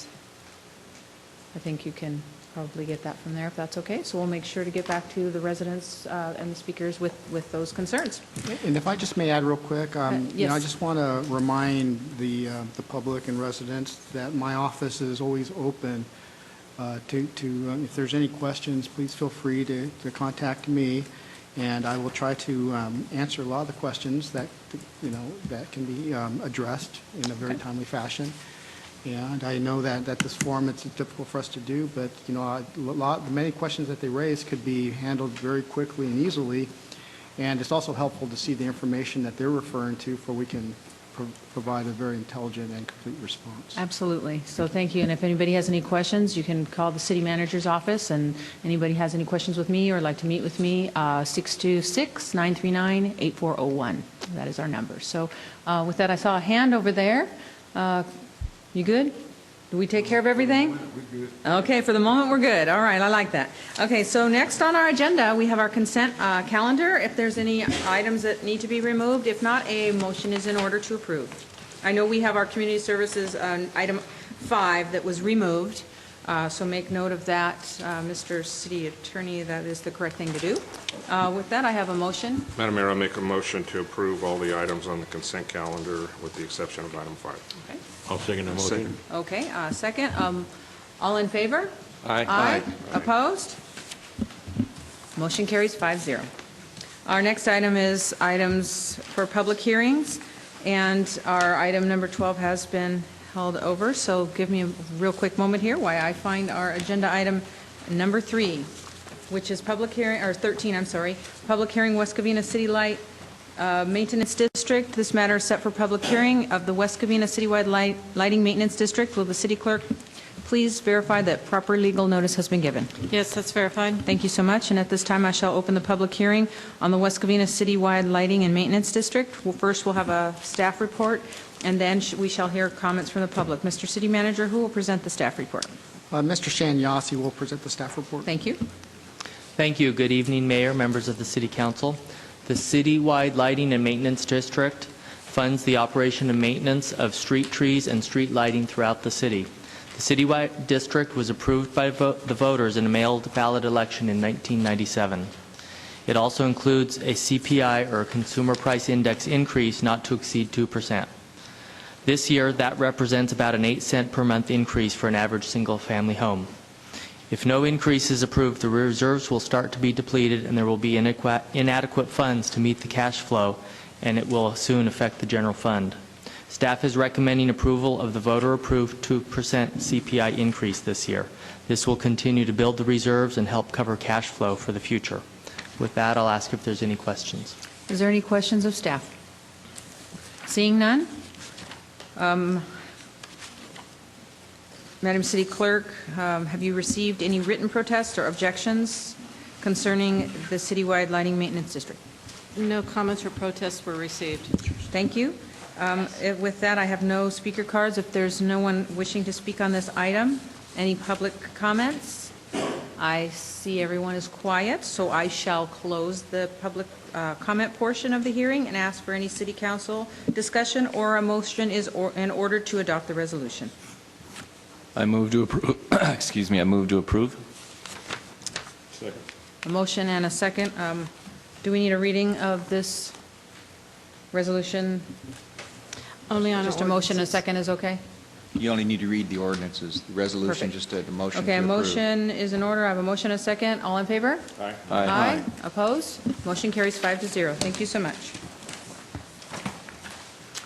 I think you can probably get that from there if that's okay. So we'll make sure to get back to the residents and the speakers with those concerns. And if I just may add real quick, yes. I just want to remind the public and residents that my office is always open if there's any questions, please feel free to contact me, and I will try to answer a lot of the questions that can be addressed in a very timely fashion. And I know that this forum, it's difficult for us to do, but many questions that they raise could be handled very quickly and easily. And it's also helpful to see the information that they're referring to, for we can provide a very intelligent and complete response. Absolutely. So thank you. And if anybody has any questions, you can call the city manager's office. And anybody has any questions with me or like to meet with me, 626-939-8401. That is our number. So with that, I saw a hand over there. You good? Do we take care of everything? We're good. Okay, for the moment, we're good. All right, I like that. Okay, so next on our agenda, we have our consent calendar. If there's any items that need to be removed, if not, a motion is in order to approve. I know we have our community services item 5 that was removed, so make note of that, Mr. City Attorney. That is the correct thing to do. With that, I have a motion. Madam Mayor, I make a motion to approve all the items on the consent calendar with the exception of item 5. Okay. I'll second the motion. Okay, second. All in favor? Aye. Aye. Opposed? Motion carries 5-0. Our next item is items for public hearings, and our item number 12 has been held over, so give me a real quick moment here while I find our agenda item number 3, which is public hearing, or 13, I'm sorry, public hearing West Covina City Light Maintenance District. This matter is set for public hearing of the West Covina Citywide Lighting Maintenance District. Will the city clerk please verify that proper legal notice has been given? Yes, that's verified. Thank you so much. And at this time, I shall open the public hearing on the West Covina Citywide Lighting and Maintenance District. First, we'll have a staff report, and then we shall hear comments from the public. Mr. City Manager, who will present the staff report? Mr. Shanyasi will present the staff report. Thank you. Thank you. Good evening, Mayor, members of the City Council. The Citywide Lighting and Maintenance District funds the operation and maintenance of street trees and street lighting throughout the city. The Citywide District was approved by the voters in a mailed ballot election in 1997. It also includes a CPI, or Consumer Price Index, increase not to exceed 2%. This year, that represents about an 8-cent per month increase for an average single-family home. If no increase is approved, the reserves will start to be depleted and there will be inadequate funds to meet the cash flow, and it will soon affect the general fund. Staff is recommending approval of the voter-approved 2% CPI increase this year. This will continue to build the reserves and help cover cash flow for the future. With that, I'll ask if there's any questions. Is there any questions of staff? Seeing none? Madam City Clerk, have you received any written protests or objections concerning the Citywide Lighting Maintenance District? No comments or protests were received. Thank you. With that, I have no speaker cards. If there's no one wishing to speak on this item, any public comments? I see everyone is quiet, so I shall close the public comment portion of the hearing and ask for any City Council discussion or a motion is in order to adopt the resolution. I move to approve. Excuse me. I move to approve. Second. A motion and a second. Do we need a reading of this resolution? Only on Just a motion and a second is okay? You only need to read the ordinances. The resolution, Perfect. just the motion Okay, to a approve. motion is in order. I have a motion and a second. All in favor? Aye. Aye. Opposed? Motion carries 5-0. Thank you so much.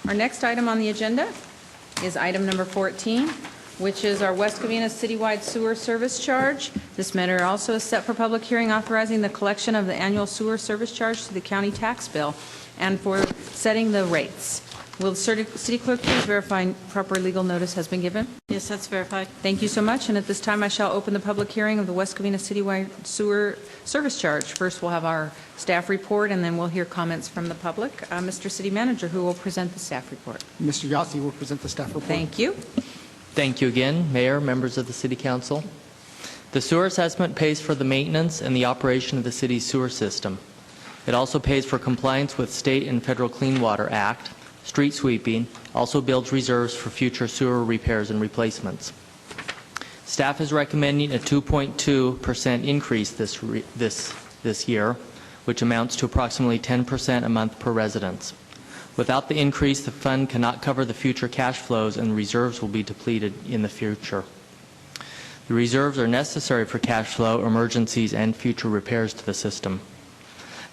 Our next item on the agenda is item number 14, which is our West Covina Citywide Sewer Service Charge. This matter also is set for public hearing, authorizing the collection of the annual sewer service charge to the county tax bill and for setting the rates. Will the City Clerk please verify proper legal notice has been given? Yes, that's verified. Thank you so much. And at this time, I shall open the public hearing of the West Covina Citywide Sewer Service Charge. First, we'll have our staff report, and then we'll hear comments from the public. Mr. City Manager, who will present the staff report? Mr. Yasi will present the staff report. Thank you. Thank you again, Mayor, members of the City Council. The sewer assessment pays for the maintenance and the operation of the city's sewer system. It also pays for compliance with state and federal Clean Water Act, street sweeping, also builds reserves for future sewer repairs and replacements. Staff is recommending a 2.2% increase this year, which amounts to approximately 10% a month per residence. Without the increase, the fund cannot cover the future cash flows and reserves will be depleted in the future. The reserves are necessary for cash flow, emergencies, and future repairs to the system.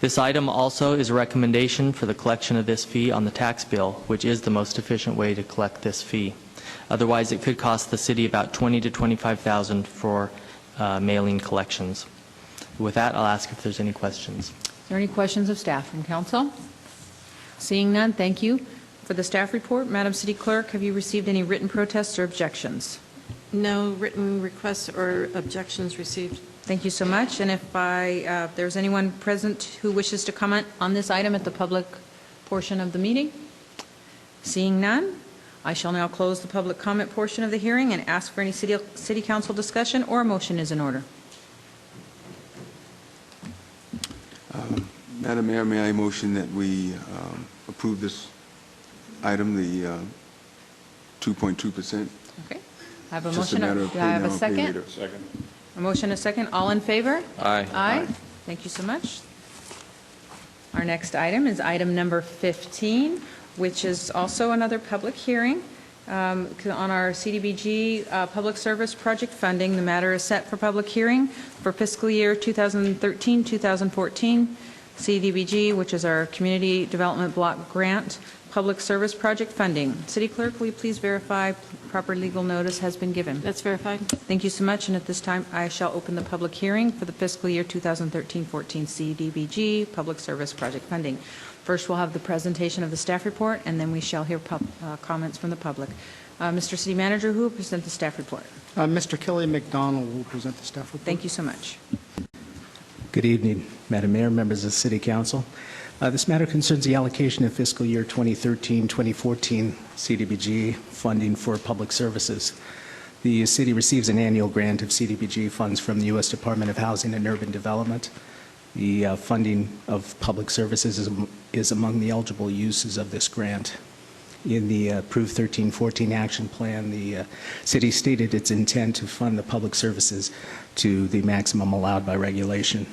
This item also is a recommendation for the collection of this fee on the tax bill, which is the most efficient way to collect this fee. Otherwise, it could cost the city about $20,000 to $25,000 for mailing collections. With that, I'll ask if there's any questions. Is there any questions of staff from council? Seeing none, thank you. For the staff report, Madam City Clerk, have you received any written protests or objections? No written requests or objections received. Thank you so much. And if there's anyone present who wishes to comment on this item at the public portion of the meeting? Seeing none, I shall now close the public comment portion of the hearing and ask for any city council discussion or a motion is in order. Madam Mayor, may I motion that we approve this item, the 2.2%? Okay. I have a Just a motion. matter of Do pay I have now a and pay second? later. Second. A motion and a second. All in favor? Aye. Aye. Thank you so much. Our next item is item number 15, which is also another public hearing on our CDBG public service project funding. The matter is set for public hearing for fiscal year 2013-2014 CDBG, which is our Community Development Block Grant public service project funding. City Clerk, will you please verify proper legal notice has been given? That's verified. Thank you so much. And at this time, I shall open the public hearing for the fiscal year 2013-14 CDBG public service project funding. First, we'll have the presentation of the staff report, and then we shall hear comments from the public. Mr. City Manager, who will present the staff report? Mr. Kelly McDonald will present the staff report. Thank you so much. Good evening, Madam Mayor, members of the City Council. This matter concerns the allocation of fiscal year 2013-2014 CDBG funding for public services. The city receives an annual grant of CDBG funds from the U.S. Department of Housing and Urban Development. The funding of public services is among the eligible uses of this grant. In the approved 13-14 action plan, the city stated its intent to fund the public services to the maximum allowed by regulation.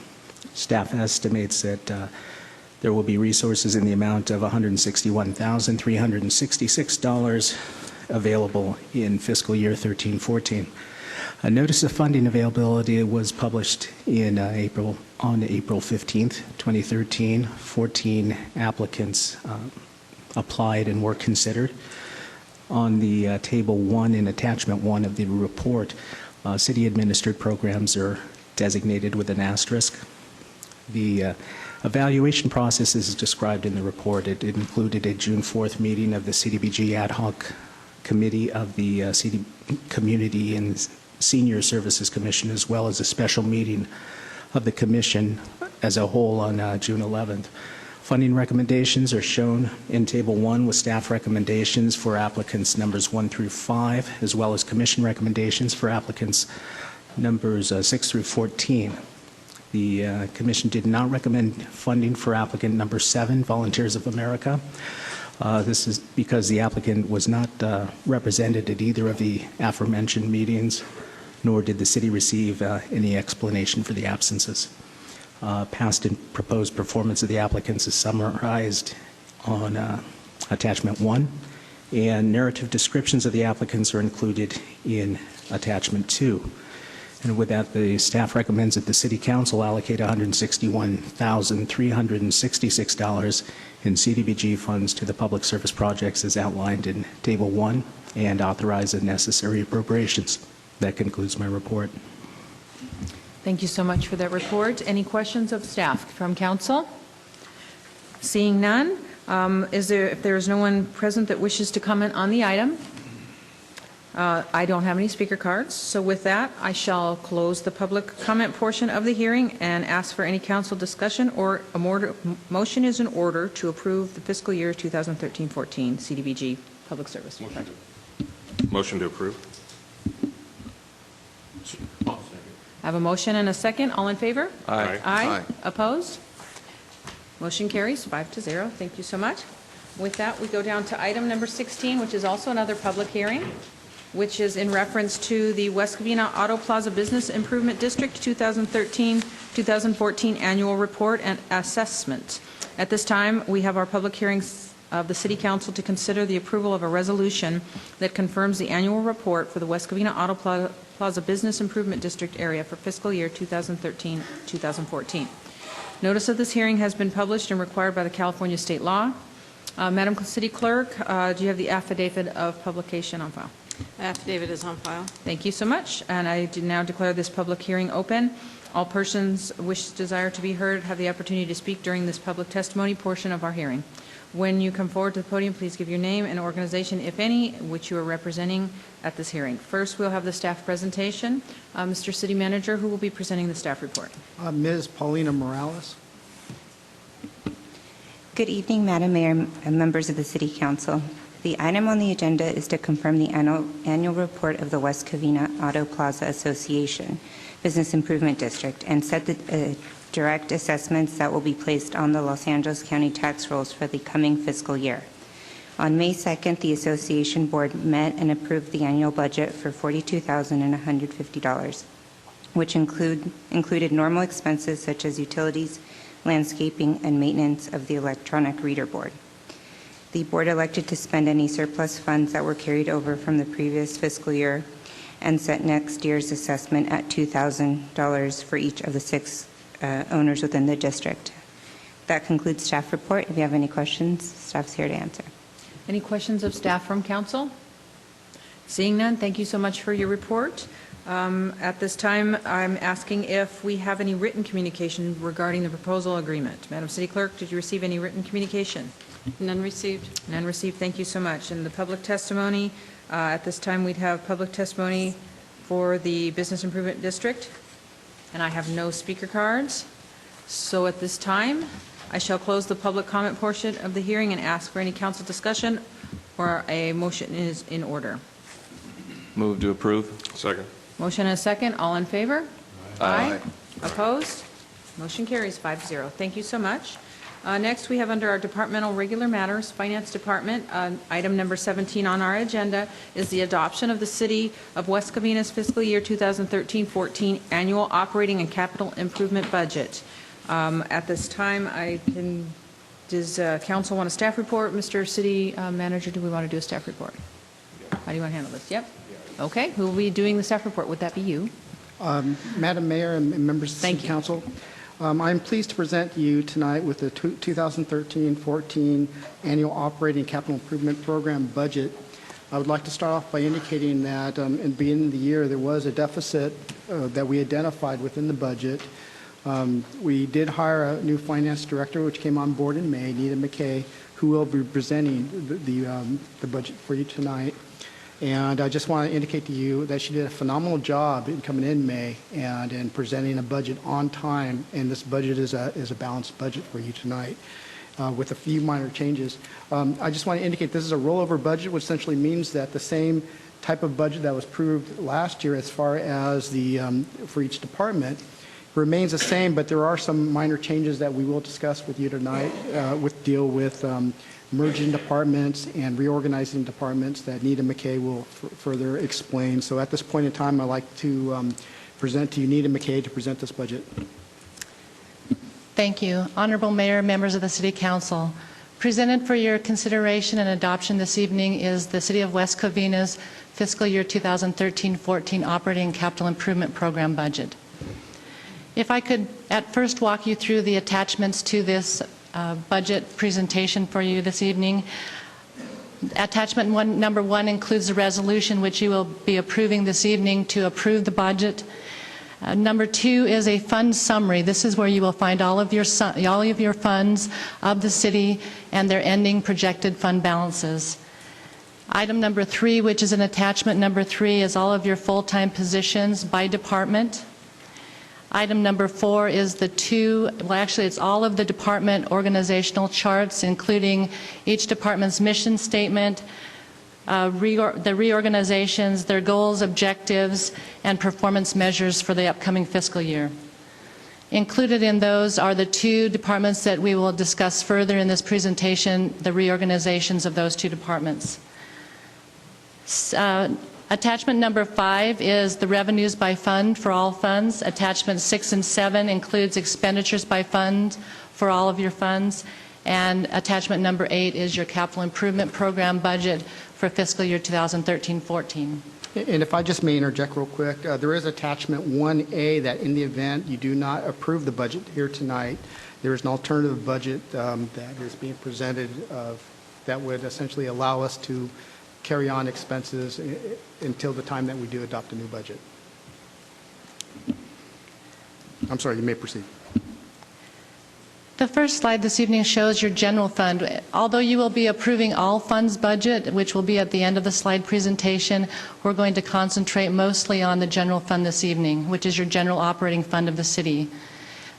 Staff estimates that there will be resources in the amount of $161,366 available in fiscal year 13-14. A notice of funding availability was published on April 15th, 2013. 14 applicants applied and were considered. On the table 1 in attachment 1 of the report, city administered programs are designated with an asterisk. The evaluation process is described in the report. It included a June 4th meeting of the CDBG Ad Hoc Committee of the City Community and Senior Services Commission, as well as a special meeting of the Commission as a whole on June 11th. Funding recommendations are shown in Table 1 with staff recommendations for applicants numbers 1 through 5, as well as Commission recommendations for applicants numbers 6 through 14. The Commission did not recommend funding for applicant number 7, Volunteers of America. This is because the applicant was not represented at either of the aforementioned meetings, nor did the city receive any explanation for the absences. Past and proposed performance of the applicants is summarized on attachment 1, and narrative descriptions of the applicants are included in attachment 2. And with that, the staff recommends that the City Council allocate $161,366 in CDBG funds to the public service projects as outlined in Table 1 and authorize the necessary appropriations. That concludes my report. Thank you so much for that report. Any questions of staff from council? Seeing none, if there is no one present that wishes to comment on the item, I don't have any speaker cards. So with that, I shall close the public comment portion of the hearing and ask for any council discussion or a motion is in order to approve the fiscal year 2013-14 CDBG public service project. Motion to approve. I have a motion and a second. All in favor? Aye. Aye. Opposed? Motion carries 5-0. Thank you so much. With that, we go down to item number 16, which is also another public hearing, which is in reference to the West Covina Auto Plaza Business Improvement District 2013-2014 Annual Report and Assessment. At this time, we have our public hearings of the City Council to consider the approval of a resolution that confirms the annual report for the West Covina Auto Plaza Business Improvement District area for fiscal year 2013-2014. Notice of this hearing has been published and required by the California state law. Madam City Clerk, do you have the affidavit of publication on file? Affidavit is on file. Thank you so much. And I do now declare this public hearing open. All persons desire to be heard have the opportunity to speak during this public testimony portion of our hearing. When you come forward to the podium, please give your name and organization, if any, which you are representing at this hearing. First, we'll have the staff presentation. Mr. City Manager, who will be presenting the staff report? Ms. Paulina Morales. Good evening, Madam Mayor and members of the City Council. The item on the agenda is to confirm the annual report of the West Covina Auto Plaza Association Business Improvement District and set the direct assessments that will be placed on the Los Angeles County tax rolls for the coming fiscal year. On May 2nd, the Association Board met and approved the annual budget for $42,150, which included normal expenses such as utilities, landscaping, and maintenance of the electronic reader board. The board elected to spend any surplus funds that were carried over from the previous fiscal year and set next year's assessment at $2,000 for each of the 6 owners within the district. That concludes staff report. If you have any questions, staff's here to answer. Any questions of staff from council? Seeing none, thank you so much for your report. At this time, I'm asking if we have any written communication regarding the proposal agreement. Madam City Clerk, did you receive any written communication? None received. None received. Thank you so much. And the public testimony, at this time we'd have public testimony for the Business Improvement District, and I have no speaker cards. So at this time, I shall close the public comment portion of the hearing and ask for any council discussion or a motion is in order. Move to approve. Second. Motion and a second. All in favor? Aye. Opposed? Motion carries 5-0. Thank you so much. Next, we have under our departmental regular matters, Finance Department, item number 17 on our agenda is the adoption of the City of West Covina's fiscal year 2013-14 annual operating and capital improvement budget. At this time, does council want a staff report? Mr. City Manager, do we want to do a staff report? How do you want to handle this? Yep. Okay. Who will be doing the staff report? Would that be you? Madam Mayor and members of the City Council, I'm pleased to present you tonight with the 2013-14 Annual Operating Capital Improvement Program budget. I would like to start off by indicating that in the beginning of the year there was a deficit that we identified within the budget. We did hire a new finance director, which came on board in May, Nita McKay, who will be presenting the budget for you tonight. And I just want to indicate to you that she did a phenomenal job in coming in May and in presenting a budget on time. And this budget is a balanced budget for you tonight with a few minor changes. I just want to indicate this is a rollover budget, which essentially means that the same type of budget that was approved last year as far as for each department remains the same, but there are some minor changes that we will discuss with you tonight deal with merging departments and reorganizing departments that Nita McKay will further explain. So at this point in time, I'd like to present to you Nita McKay to present this budget. Thank you. Honorable Mayor, members of the City Council, presented for your consideration and adoption this evening is the City of West Covina's fiscal year 2013-14 Operating Capital Improvement Program budget. If I could at first walk you through the attachments to this budget presentation for you this evening. Attachment number 1 includes the resolution which you will be approving this evening to approve the budget. Number 2 is a fund summary. This is where you will find all of your funds of the city and their ending projected fund balances. Item number 3, which is an attachment number 3, is all of your full-time positions by department. Item number 4 is it's all of the department organizational charts, including each department's mission statement, the reorganizations, their goals, objectives, and performance measures for the upcoming fiscal year. Included in those are the two departments that we will discuss further in this presentation, the reorganizations of those two departments. Attachment number 5 is the revenues by fund for all funds. Attachment 6 and 7 includes expenditures by fund for all of your funds. And attachment number 8 is your capital improvement program budget for fiscal year 2013-14. And if I just may interject real quick, there is attachment 1A that in the event you do not approve the budget here tonight, there is an alternative budget that is being presented that would essentially allow us to carry on expenses until the time that we do adopt a new budget. I'm sorry, you may proceed. The first slide this evening shows your general fund. Although you will be approving all funds budget, which will be at the end of the slide presentation, we're going to concentrate mostly on the general fund this evening, which is your general operating fund of the city.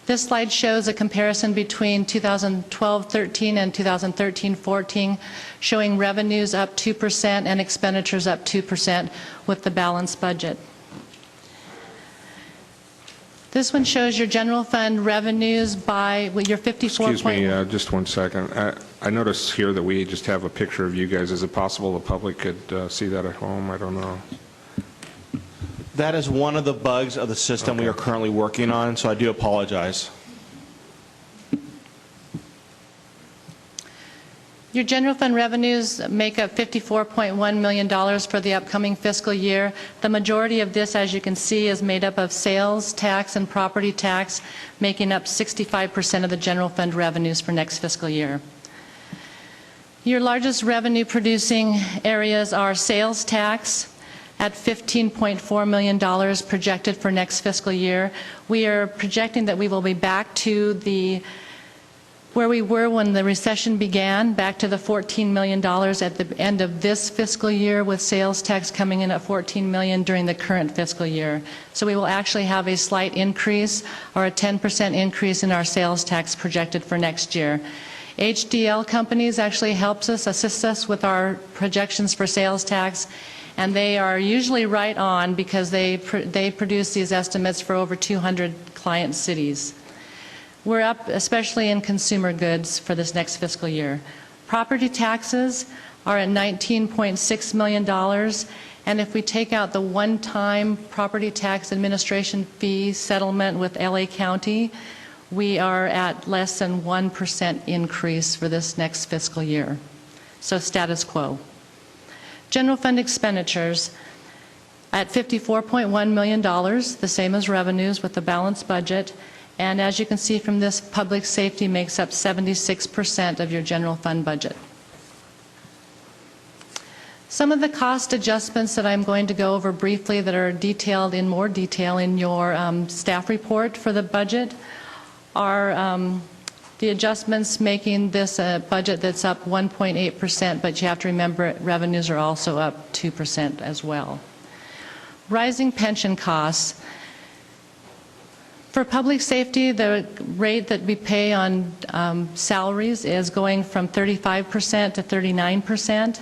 This slide shows a comparison between 2012-13 and 2013-14, showing revenues up 2% and expenditures up 2% with the balanced budget. This one shows your general fund revenues by your 54. Excuse me, just 1 second. I noticed here that we just have a picture of you guys. Is it possible the public could see that at home? I don't know. That is one of the bugs of the system we are currently working on, so I do apologize. Your general fund revenues make up $54.1 million for the upcoming fiscal year. The majority of this, as you can see, is made up of sales tax and property tax, making up 65% of the general fund revenues for next fiscal year. Your largest revenue producing areas are sales tax at $15.4 million projected for next fiscal year. We are projecting that we will be back to where we were when the recession began, back to the $14 million at the end of this fiscal year, with sales tax coming in at $14 million during the current fiscal year. So we will actually have a slight increase, or a 10% increase in our sales tax projected for next year. HDL companies actually assists us with our projections for sales tax, and they are usually right on because they produce these estimates for over 200 client cities. We're up especially in consumer goods for this next fiscal year. Property taxes are at $19.6 million, and if we take out the one-time property tax administration fee settlement with LA County, we are at less than 1% increase for this next fiscal year. So status quo. General fund expenditures at $54.1 million, the same as revenues with the balanced budget. And as you can see from this, public safety makes up 76% of your general fund budget. Some of the cost adjustments that I'm going to go over briefly that are detailed in more detail in your staff report for the budget are the adjustments making this a budget that's up 1.8%, but you have to remember revenues are also up 2% as well. Rising pension costs. For public safety, the rate that we pay on salaries is going from 35% to 39%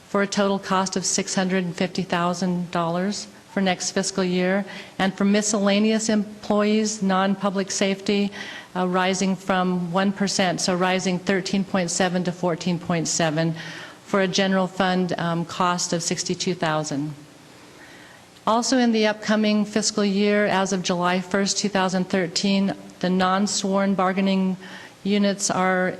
for a total cost of $650,000 for next fiscal year. And for miscellaneous employees, non-public safety, rising from 1%, so rising 13.7 to 14.7 for a general fund cost of $62,000. Also in the upcoming fiscal year, as of July 1st, 2013, the non-sworn bargaining units are,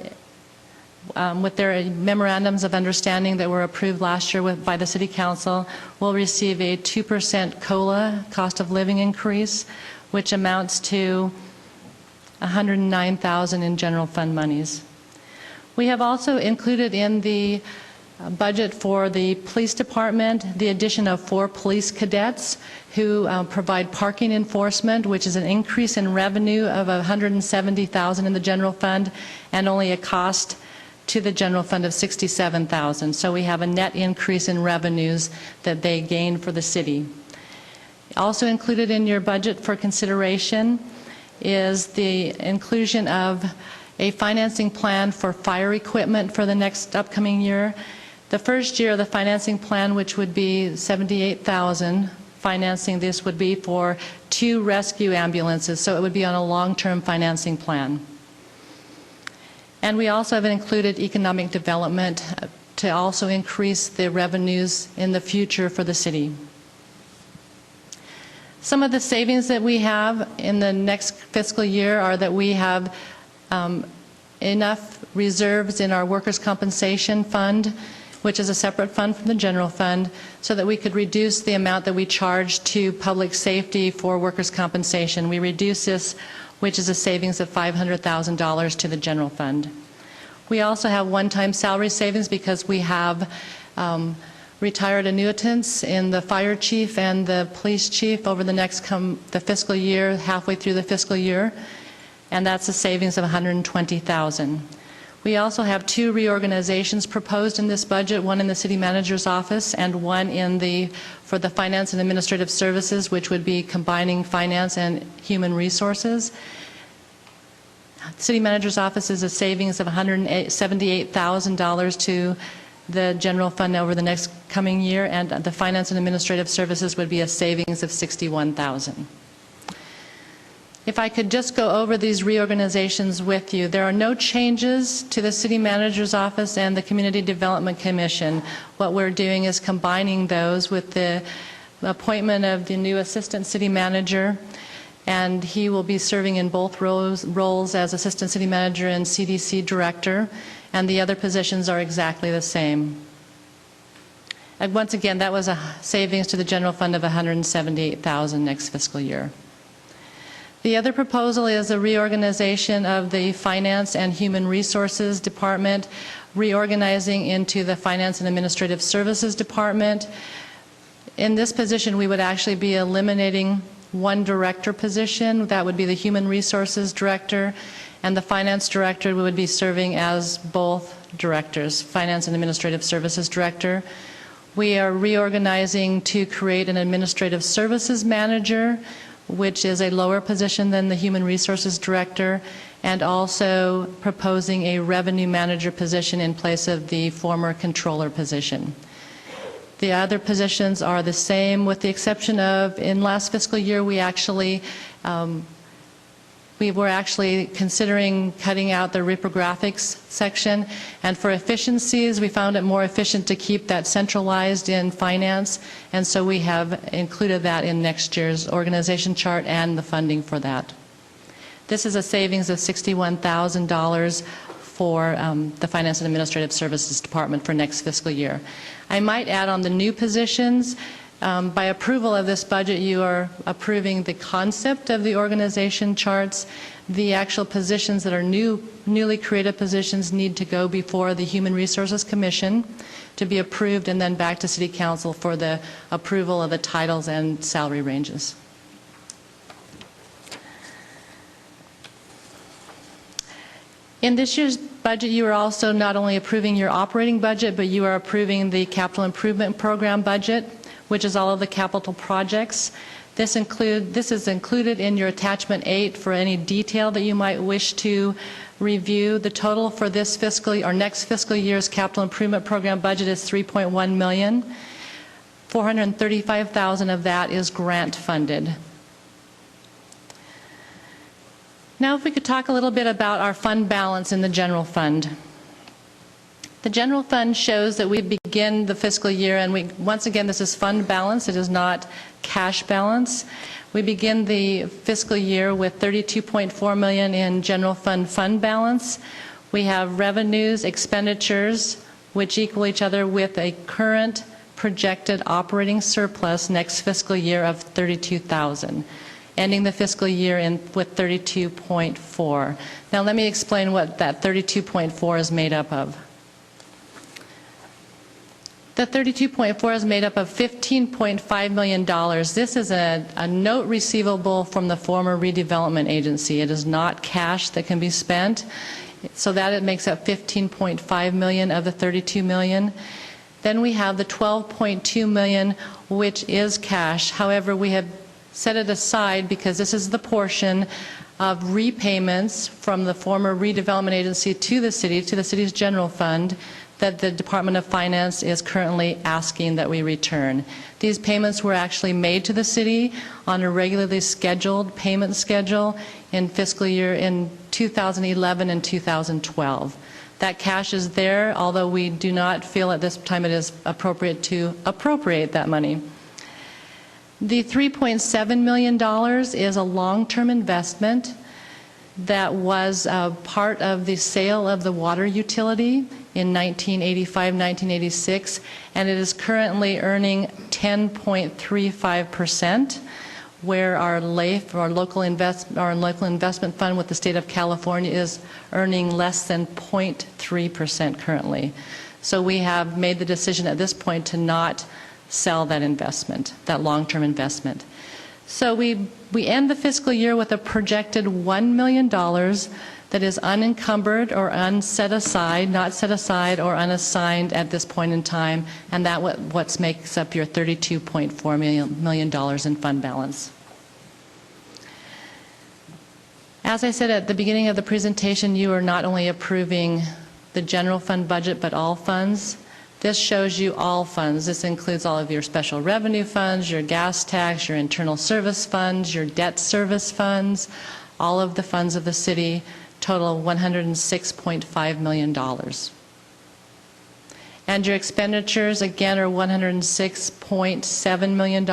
with their memorandums of understanding that were approved last year by the City Council, will receive a 2% COLA, cost of living increase, which amounts to $109,000 in general fund monies. We have also included in the budget for the police department the addition of 4 police cadets who provide parking enforcement, which is an increase in revenue of $170,000 in the general fund and only a cost to the general fund of $67,000. So we have a net increase in revenues that they gain for the city. Also included in your budget for consideration is the inclusion of a financing plan for fire equipment for the next upcoming year. The first year of the financing plan, which would be $78,000, financing this would be for 2 rescue ambulances, so it would be on a long-term financing plan. And we also have included economic development to also increase the revenues in the future for the city. Some of the savings that we have in the next fiscal year are that we have enough reserves in our workers' compensation fund, which is a separate fund from the general fund, so that we could reduce the amount that we charge to public safety for workers' compensation. We reduce this, which is a savings of $500,000 to the general fund. We also have one-time salary savings because we have retired annuitants in the fire chief and the police chief over the fiscal year, halfway through the fiscal year, and that's a savings of $120,000. We also have 2 reorganizations proposed in this budget, one in the city manager's office and one for the finance and administrative services, which would be combining finance and human resources. City manager's office is a savings of $178,000 to the general fund over the next coming year, and the finance and administrative services would be a savings of $61,000. If I could just go over these reorganizations with you, there are no changes to the city manager's office and the Community Development Commission. What we're doing is combining those with the appointment of the new assistant city manager, and he will be serving in both roles as assistant city manager and CDC director, and the other positions are exactly the same. And once again, that was a savings to the general fund of $178,000 next fiscal year. The other proposal is a reorganization of the Finance and Human Resources Department, reorganizing into the Finance and Administrative Services Department. In this position, we would actually be eliminating one director position. That would be the Human Resources Director, and the Finance Director would be serving as both directors, Finance and Administrative Services Director. We are reorganizing to create an Administrative Services Manager, which is a lower position than the Human Resources Director, and also proposing a Revenue Manager position in place of the former Controller position. The other positions are the same, with the exception of, in last fiscal year, we were actually considering cutting out the reprographics section, and for efficiencies, we found it more efficient to keep that centralized in finance, and so we have included that in next year's organization chart and the funding for that. This is a savings of $61,000 for the Finance and Administrative Services Department for next fiscal year. I might add on the new positions. By approval of this budget, you are approving the concept of the organization charts. The actual positions that are newly created positions need to go before the Human Resources Commission to be approved, and then back to City Council for the approval of the titles and salary ranges. In this year's budget, you are also not only approving your operating budget, but you are approving the capital improvement program budget, which is all of the capital projects. This is included in your attachment 8 for any detail that you might wish to review. The total for this fiscal or next fiscal year's capital improvement program budget is $3.1 million. $435,000 of that is grant funded. Now, if we could talk a little bit about our fund balance in the general fund. The general fund shows that we begin the fiscal year, and once again, this is fund balance, it is not cash balance. We begin the fiscal year with $32.4 million in general fund balance. We have revenues, expenditures, which equal each other with a current projected operating surplus next fiscal year of $32,000. Ending the fiscal year with 32.4. Now let me explain what that 32.4 is made up of. The 32.4 is made up of $15.5 million. This is a note receivable from the former redevelopment agency. It is not cash that can be spent, so that it makes up $15.5 million of the $32 million. Then we have the $12.2 million, which is cash. However, we have set it aside because this is the portion of repayments from the former redevelopment agency to the city's general fund that the Department of Finance is currently asking that we return. These payments were actually made to the city on a regularly scheduled payment schedule in fiscal year in 2011 and 2012. That cash is there, although we do not feel at this time it is appropriate to appropriate that money. The $3.7 million is a long-term investment that was part of the sale of the water utility in 1985-1986, and it is currently earning 10.35%, where our LAIF, our local investment fund with the state of California, is earning less than 0.3% currently. So we have made the decision at this point to not sell that investment, that long-term investment. So we end the fiscal year with a projected $1 million that is unencumbered or unset aside, not set aside or unassigned at this point in time, and that what makes up your $32.4 million in fund balance. As I said at the beginning of the presentation, you are not only approving the general fund budget, but all funds. This shows you all funds. This includes all of your special revenue funds, your gas tax, your internal service funds, your debt service funds, all of the funds of the city, total $106.5 million. And your expenditures, again, are $106.7 million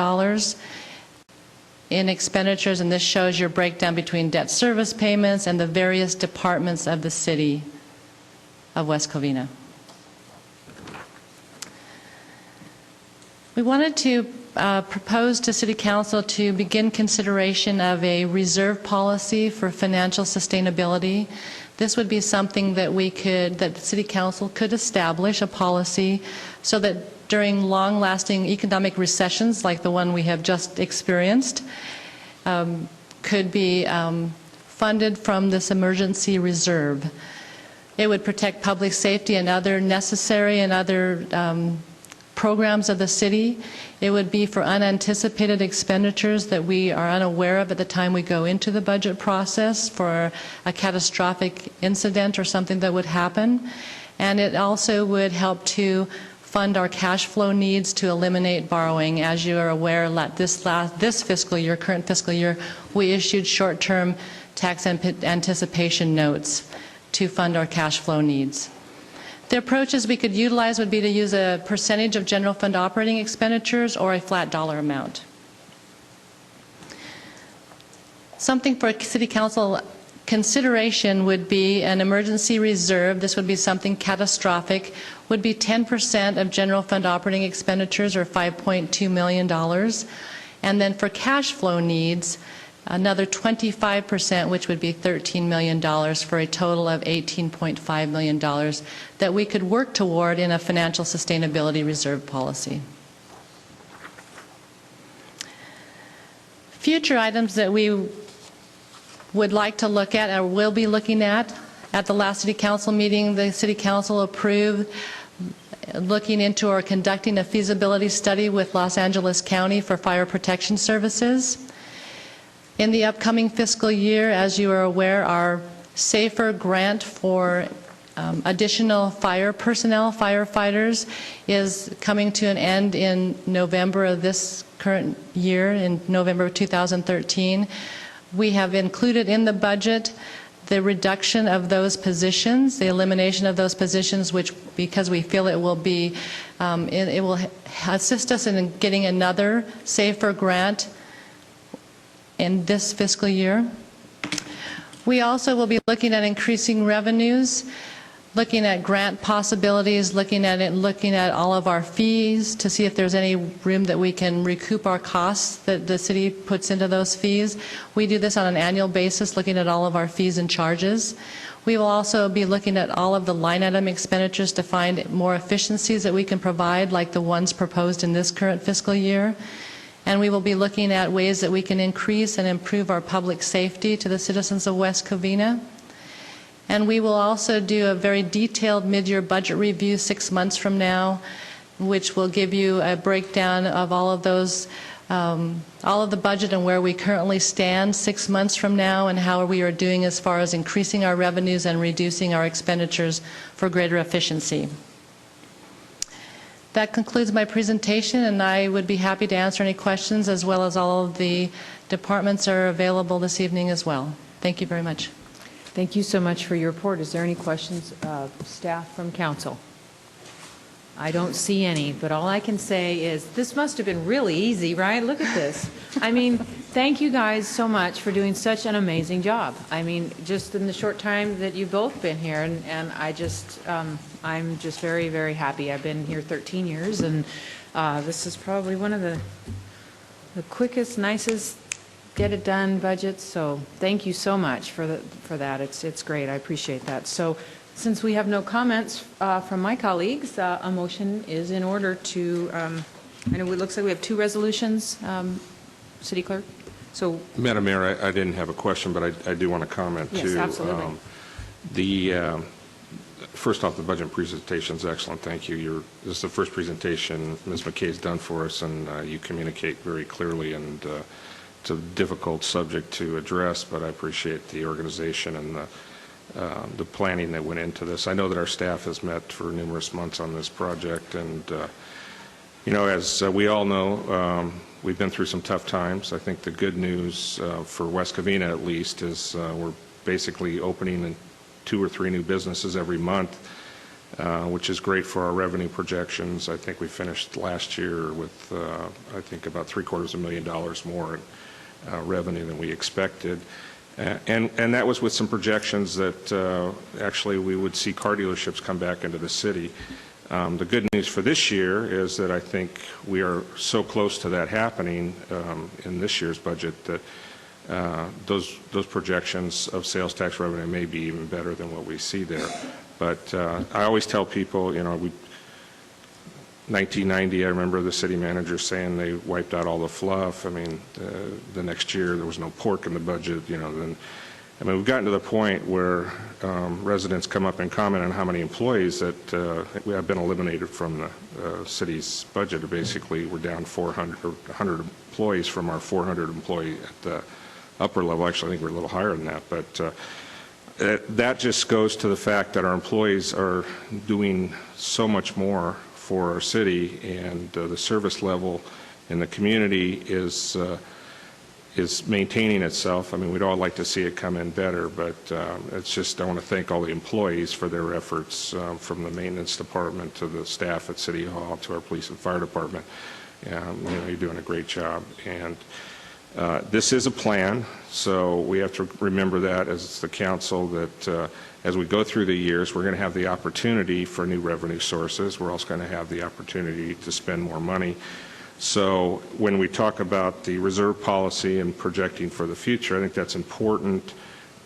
in expenditures, and this shows your breakdown between debt service payments and the various departments of the city of West Covina. We wanted to propose to City Council to begin consideration of a reserve policy for financial sustainability. This would be something that that the City Council could establish a policy so that during long-lasting economic recessions like the one we have just experienced, could be funded from this emergency reserve. It would protect public safety and other necessary and other programs of the city. It would be for unanticipated expenditures that we are unaware of at the time we go into the budget process, for a catastrophic incident or something that would happen. And it also would help to fund our cash flow needs to eliminate borrowing. As you are aware, this fiscal year, current fiscal year, we issued short-term tax anticipation notes to fund our cash flow needs. The approaches we could utilize would be to use a percentage of general fund operating expenditures or a flat dollar amount. Something for City Council consideration would be an emergency reserve. This would be something catastrophic, would be 10% of general fund operating expenditures, or $5.2 million. And then for cash flow needs, another 25%, which would be $13 million, for a total of $18.5 million that we could work toward in a financial sustainability reserve policy. Future items that we would like to look at, or will be looking at the last City Council meeting, the City Council approved looking into or conducting a feasibility study with Los Angeles County for fire protection services. In the upcoming fiscal year, as you are aware, our SAFER grant for additional fire personnel, firefighters, is coming to an end in November of this current year, in November of 2013. We have included in the budget the reduction of those positions, the elimination of those positions, which, because we feel it will be, it will assist us in getting another SAFER grant in this fiscal year. We also will be looking at increasing revenues, looking at grant possibilities, looking at all of our fees to see if there's any room that we can recoup our costs that the city puts into those fees. We do this on an annual basis, looking at all of our fees and charges. We will also be looking at all of the line item expenditures to find more efficiencies that we can provide, like the ones proposed in this current fiscal year. And we will be looking at ways that we can increase and improve our public safety to the citizens of West Covina. And we will also do a very detailed mid-year budget review 6 months from now, which will give you a breakdown of all of those, all of the budget and where we currently stand 6 months from now, and how we are doing as far as increasing our revenues and reducing our expenditures for greater efficiency. That concludes my presentation, and I would be happy to answer any questions, as well as all of the departments are available this evening as well. Thank you very much. Thank you so much for your report. Is there any questions, staff from council? I don't see any, but all I can say is this must have been really easy, right? Look at this. I mean, thank you guys so much for doing such an amazing job. I mean, just in the short time that you've both been here, and I just, I'm just very, very happy. I've been here 13 years, and this is probably one of the quickest, nicest, get it done budgets. So thank you so much for that. It's great. I appreciate that. So, since we have no comments from my colleagues, a motion is in order to, I know it looks like we have two resolutions, City Clerk. So, Madam Mayor, I didn't have a question, but I do want to comment too. Yes, absolutely. First off, the budget presentation is excellent. Thank you. This is the first presentation Ms. McKay's done for us, and you communicate very clearly, and it's a difficult subject to address, but I appreciate the organization and the planning that went into this. I know that our staff has met for numerous months on this project, and you know, as we all know, we've been through some tough times. I think the good news for West Covina, at least, is we're basically opening 2 or 3 new businesses every month, which is great for our revenue projections. I think we finished last year with I think about $750,000 more in revenue than we expected. And that was with some projections that actually we would see car dealerships come back into the city. The good news for this year is that I think we are so close to that happening in this year's budget that those projections of sales tax revenue may be even better than what we see there. But I always tell people, you know, 1990, I remember the city manager saying they wiped out all the fluff. I mean, the next year there was no pork in the budget. You know, then I mean, we've gotten to the point where residents come up and comment on how many employees that we have been eliminated from the city's budget. Basically, we're down 400 or 100 employees from our 400 employee at the upper level. Actually, I think we're a little higher than that, but. That just goes to the fact that our employees are doing so much more for our city, and the service level in the community is maintaining itself. I mean, we'd all like to see it come in better, but it's just, I want to thank all the employees for their efforts, from the maintenance department to the staff at City Hall to our police and fire department. You know, you're doing a great job. And this is a plan, so we have to remember that as the council, that as we go through the years, we're going to have the opportunity for new revenue sources. We're also going to have the opportunity to spend more money. So when we talk about the reserve policy and projecting for the future, I think that's important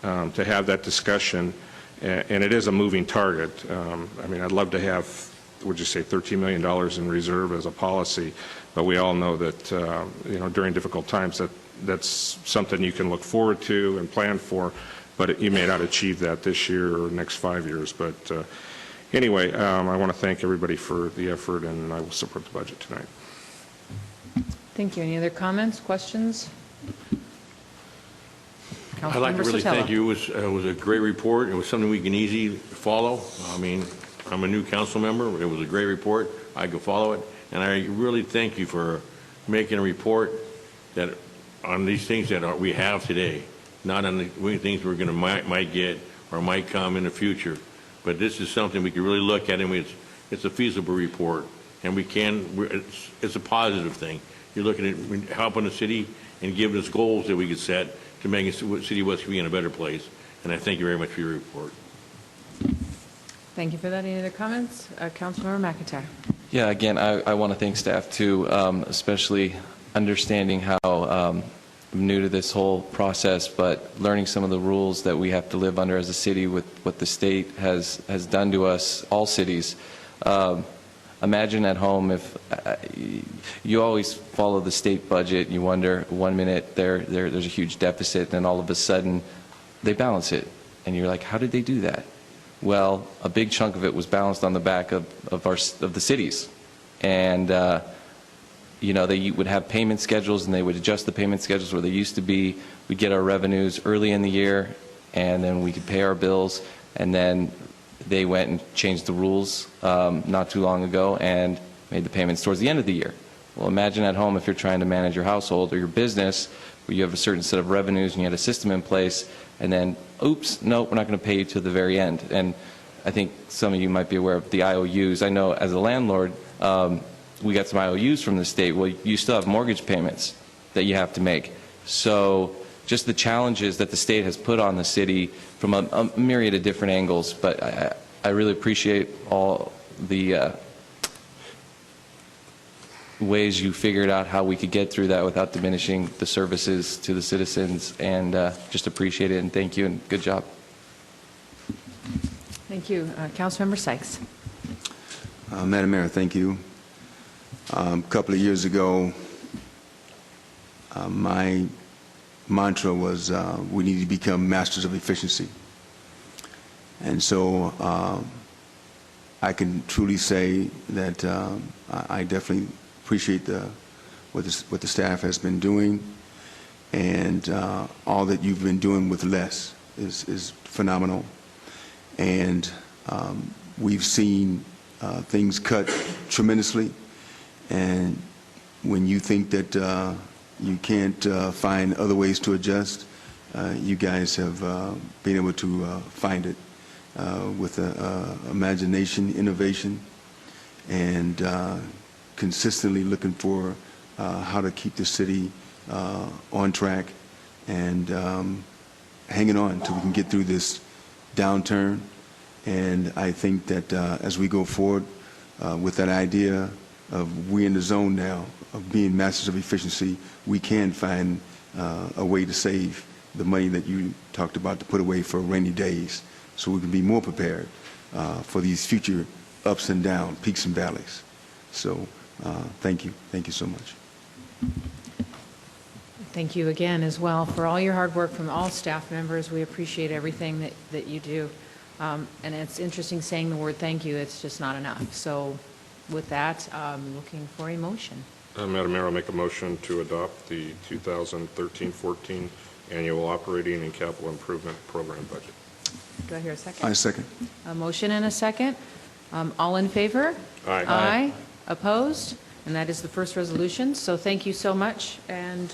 to have that discussion, and it is a moving target. I mean, I'd love to have, would you say, $13 million in reserve as a policy, but we all know that you know, during difficult times that's something you can look forward to and plan for, but you may not achieve that this year or next 5 years. But anyway, I want to thank everybody for the effort, and I will support the budget tonight. Thank you. Any other comments, questions? I'd like to really thank you. It was a great report. It was something we can easily follow. I mean, I'm a new council member. It was a great report. I could follow it. And I really thank you for making a report that on these things that we have today, not on the things we're going to might get or might come in the future. But this is something we can really look at, and it's a feasible report, and we can. It's a positive thing. You're looking at helping the city and giving us goals that we could set to make City of West Covina a better place. And I thank you very much for your report. Thank you for that. Any other comments? Councilmember McIntyre. Yeah, again, I want to thank staff too, especially understanding how I'm new to this whole process, but learning some of the rules that we have to live under as a city with what the state has done to us, all cities. Imagine at home if you always follow the state budget, you wonder, 1 minute there's a huge deficit, and all of a sudden they balance it. And you're like, how did they do that? Well, a big chunk of it was balanced on the back of the cities. And you know, they would have payment schedules, and they would adjust the payment schedules where they used to be. We'd get our revenues early in the year, and then we could pay our bills, and then they went and changed the rules not too long ago, and made the payments towards the end of the year. Well, imagine at home if you're trying to manage your household or your business where you have a certain set of revenues and you had a system in place, and then, oops, no, we're not going to pay you to the very end. And I think some of you might be aware of the IOUs. I know as a landlord, we got some IOUs from the state. Well, you still have mortgage payments that you have to make. So just the challenges that the state has put on the city from a myriad of different angles. But I really appreciate all the ways you figured out how we could get through that without diminishing the services to the citizens, and just appreciate it, and thank you, and good job. Thank you. Councilmember Sykes. Madam Mayor, thank you. A couple of years ago, my mantra was we need to become masters of efficiency. And so I can truly say that I definitely appreciate what the staff has been doing, and all that you've been doing with less is phenomenal. And we've seen things cut tremendously, and when you think that you can't find other ways to adjust, you guys have been able to find it with imagination, innovation, and consistently looking for how to keep the city on track and hanging on until we can get through this downturn. And I think that as we go forward with that idea of we in the zone now of being masters of efficiency, we can find a way to save the money that you talked about to put away for rainy days, so we can be more prepared for these future ups and downs, peaks and valleys. So thank you. Thank you so much. Thank you again as well for all your hard work from all staff members. We appreciate everything that you do. And it's interesting saying the word thank you. It's just not enough. So with that, I'm looking for a motion. Madam Mayor, I'll make a motion to adopt the 2013-14 annual operating and capital improvement program budget. Do I hear a second? I second. A motion and a second. All in favor? Aye. Aye. Opposed? And that is the first resolution. So thank you so much. And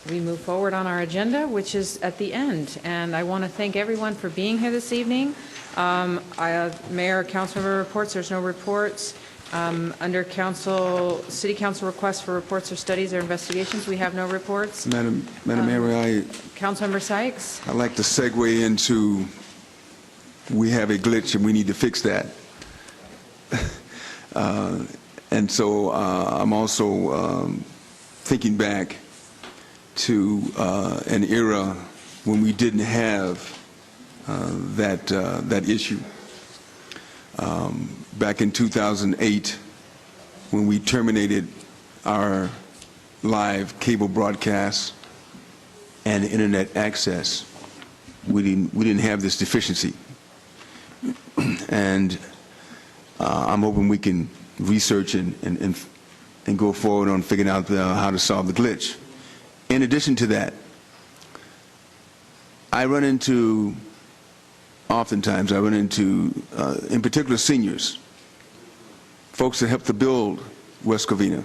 we move forward on our agenda, which is at the end. And I want to thank everyone for being here this evening. Mayor, Councilmember reports, there's no reports. Under City Council requests for reports or studies or investigations, we have no reports. Madam Mayor, Councilmember Sykes. I'd like to segue into we have a glitch and we need to fix that. And so I'm also thinking back to an era when we didn't have that issue. Back in 2008, when we terminated our live cable broadcast and internet access, we didn't have this deficiency. And I'm hoping we can research and go forward on figuring out how to solve the glitch. In addition to that, oftentimes I run into, in particular, seniors, folks that helped to build West Covina.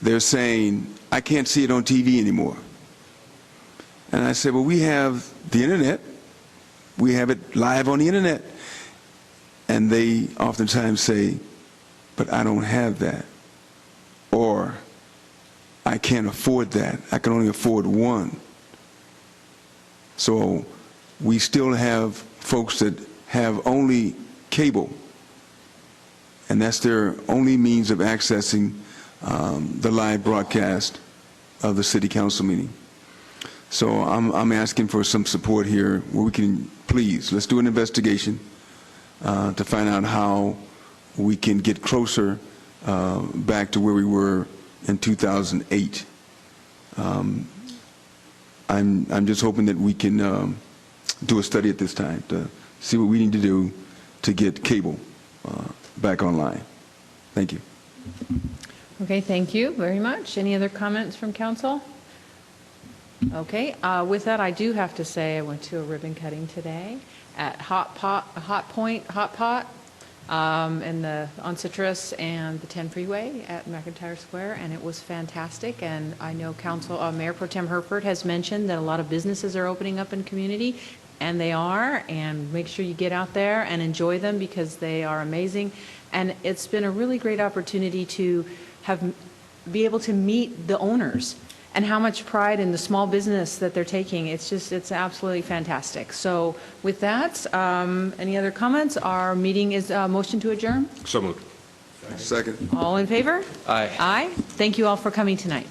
They're saying, I can't see it on TV anymore. And I said, well, we have the internet. We have it live on the internet. And they oftentimes say, but I don't have that. Or, I can't afford that. I can only afford one. So we still have folks that have only cable, and that's their only means of accessing the live broadcast of the City Council meeting. So I'm asking for some support here where we can, please, let's do an investigation to find out how we can get closer back to where we were in 2008. I'm just hoping that we can do a study at this time to see what we need to do to get cable back online. Thank you. Okay, thank you very much. Any other comments from council? Okay, with that, I do have to say I went to a ribbon cutting today at Hot Pot, on Citrus and the 10 freeway at McIntyre Square, and it was fantastic. And I know Mayor Pro Tem Herford has mentioned that a lot of businesses are opening up in community, and they are, and make sure you get out there and enjoy them because they are amazing. And it's been a really great opportunity to be able to meet the owners and how much pride in the small business that they're taking. It's absolutely fantastic. So with that, any other comments? Our meeting is motion to adjourn. So moved. Second. All in favor? Aye. Aye. Thank you all for coming tonight.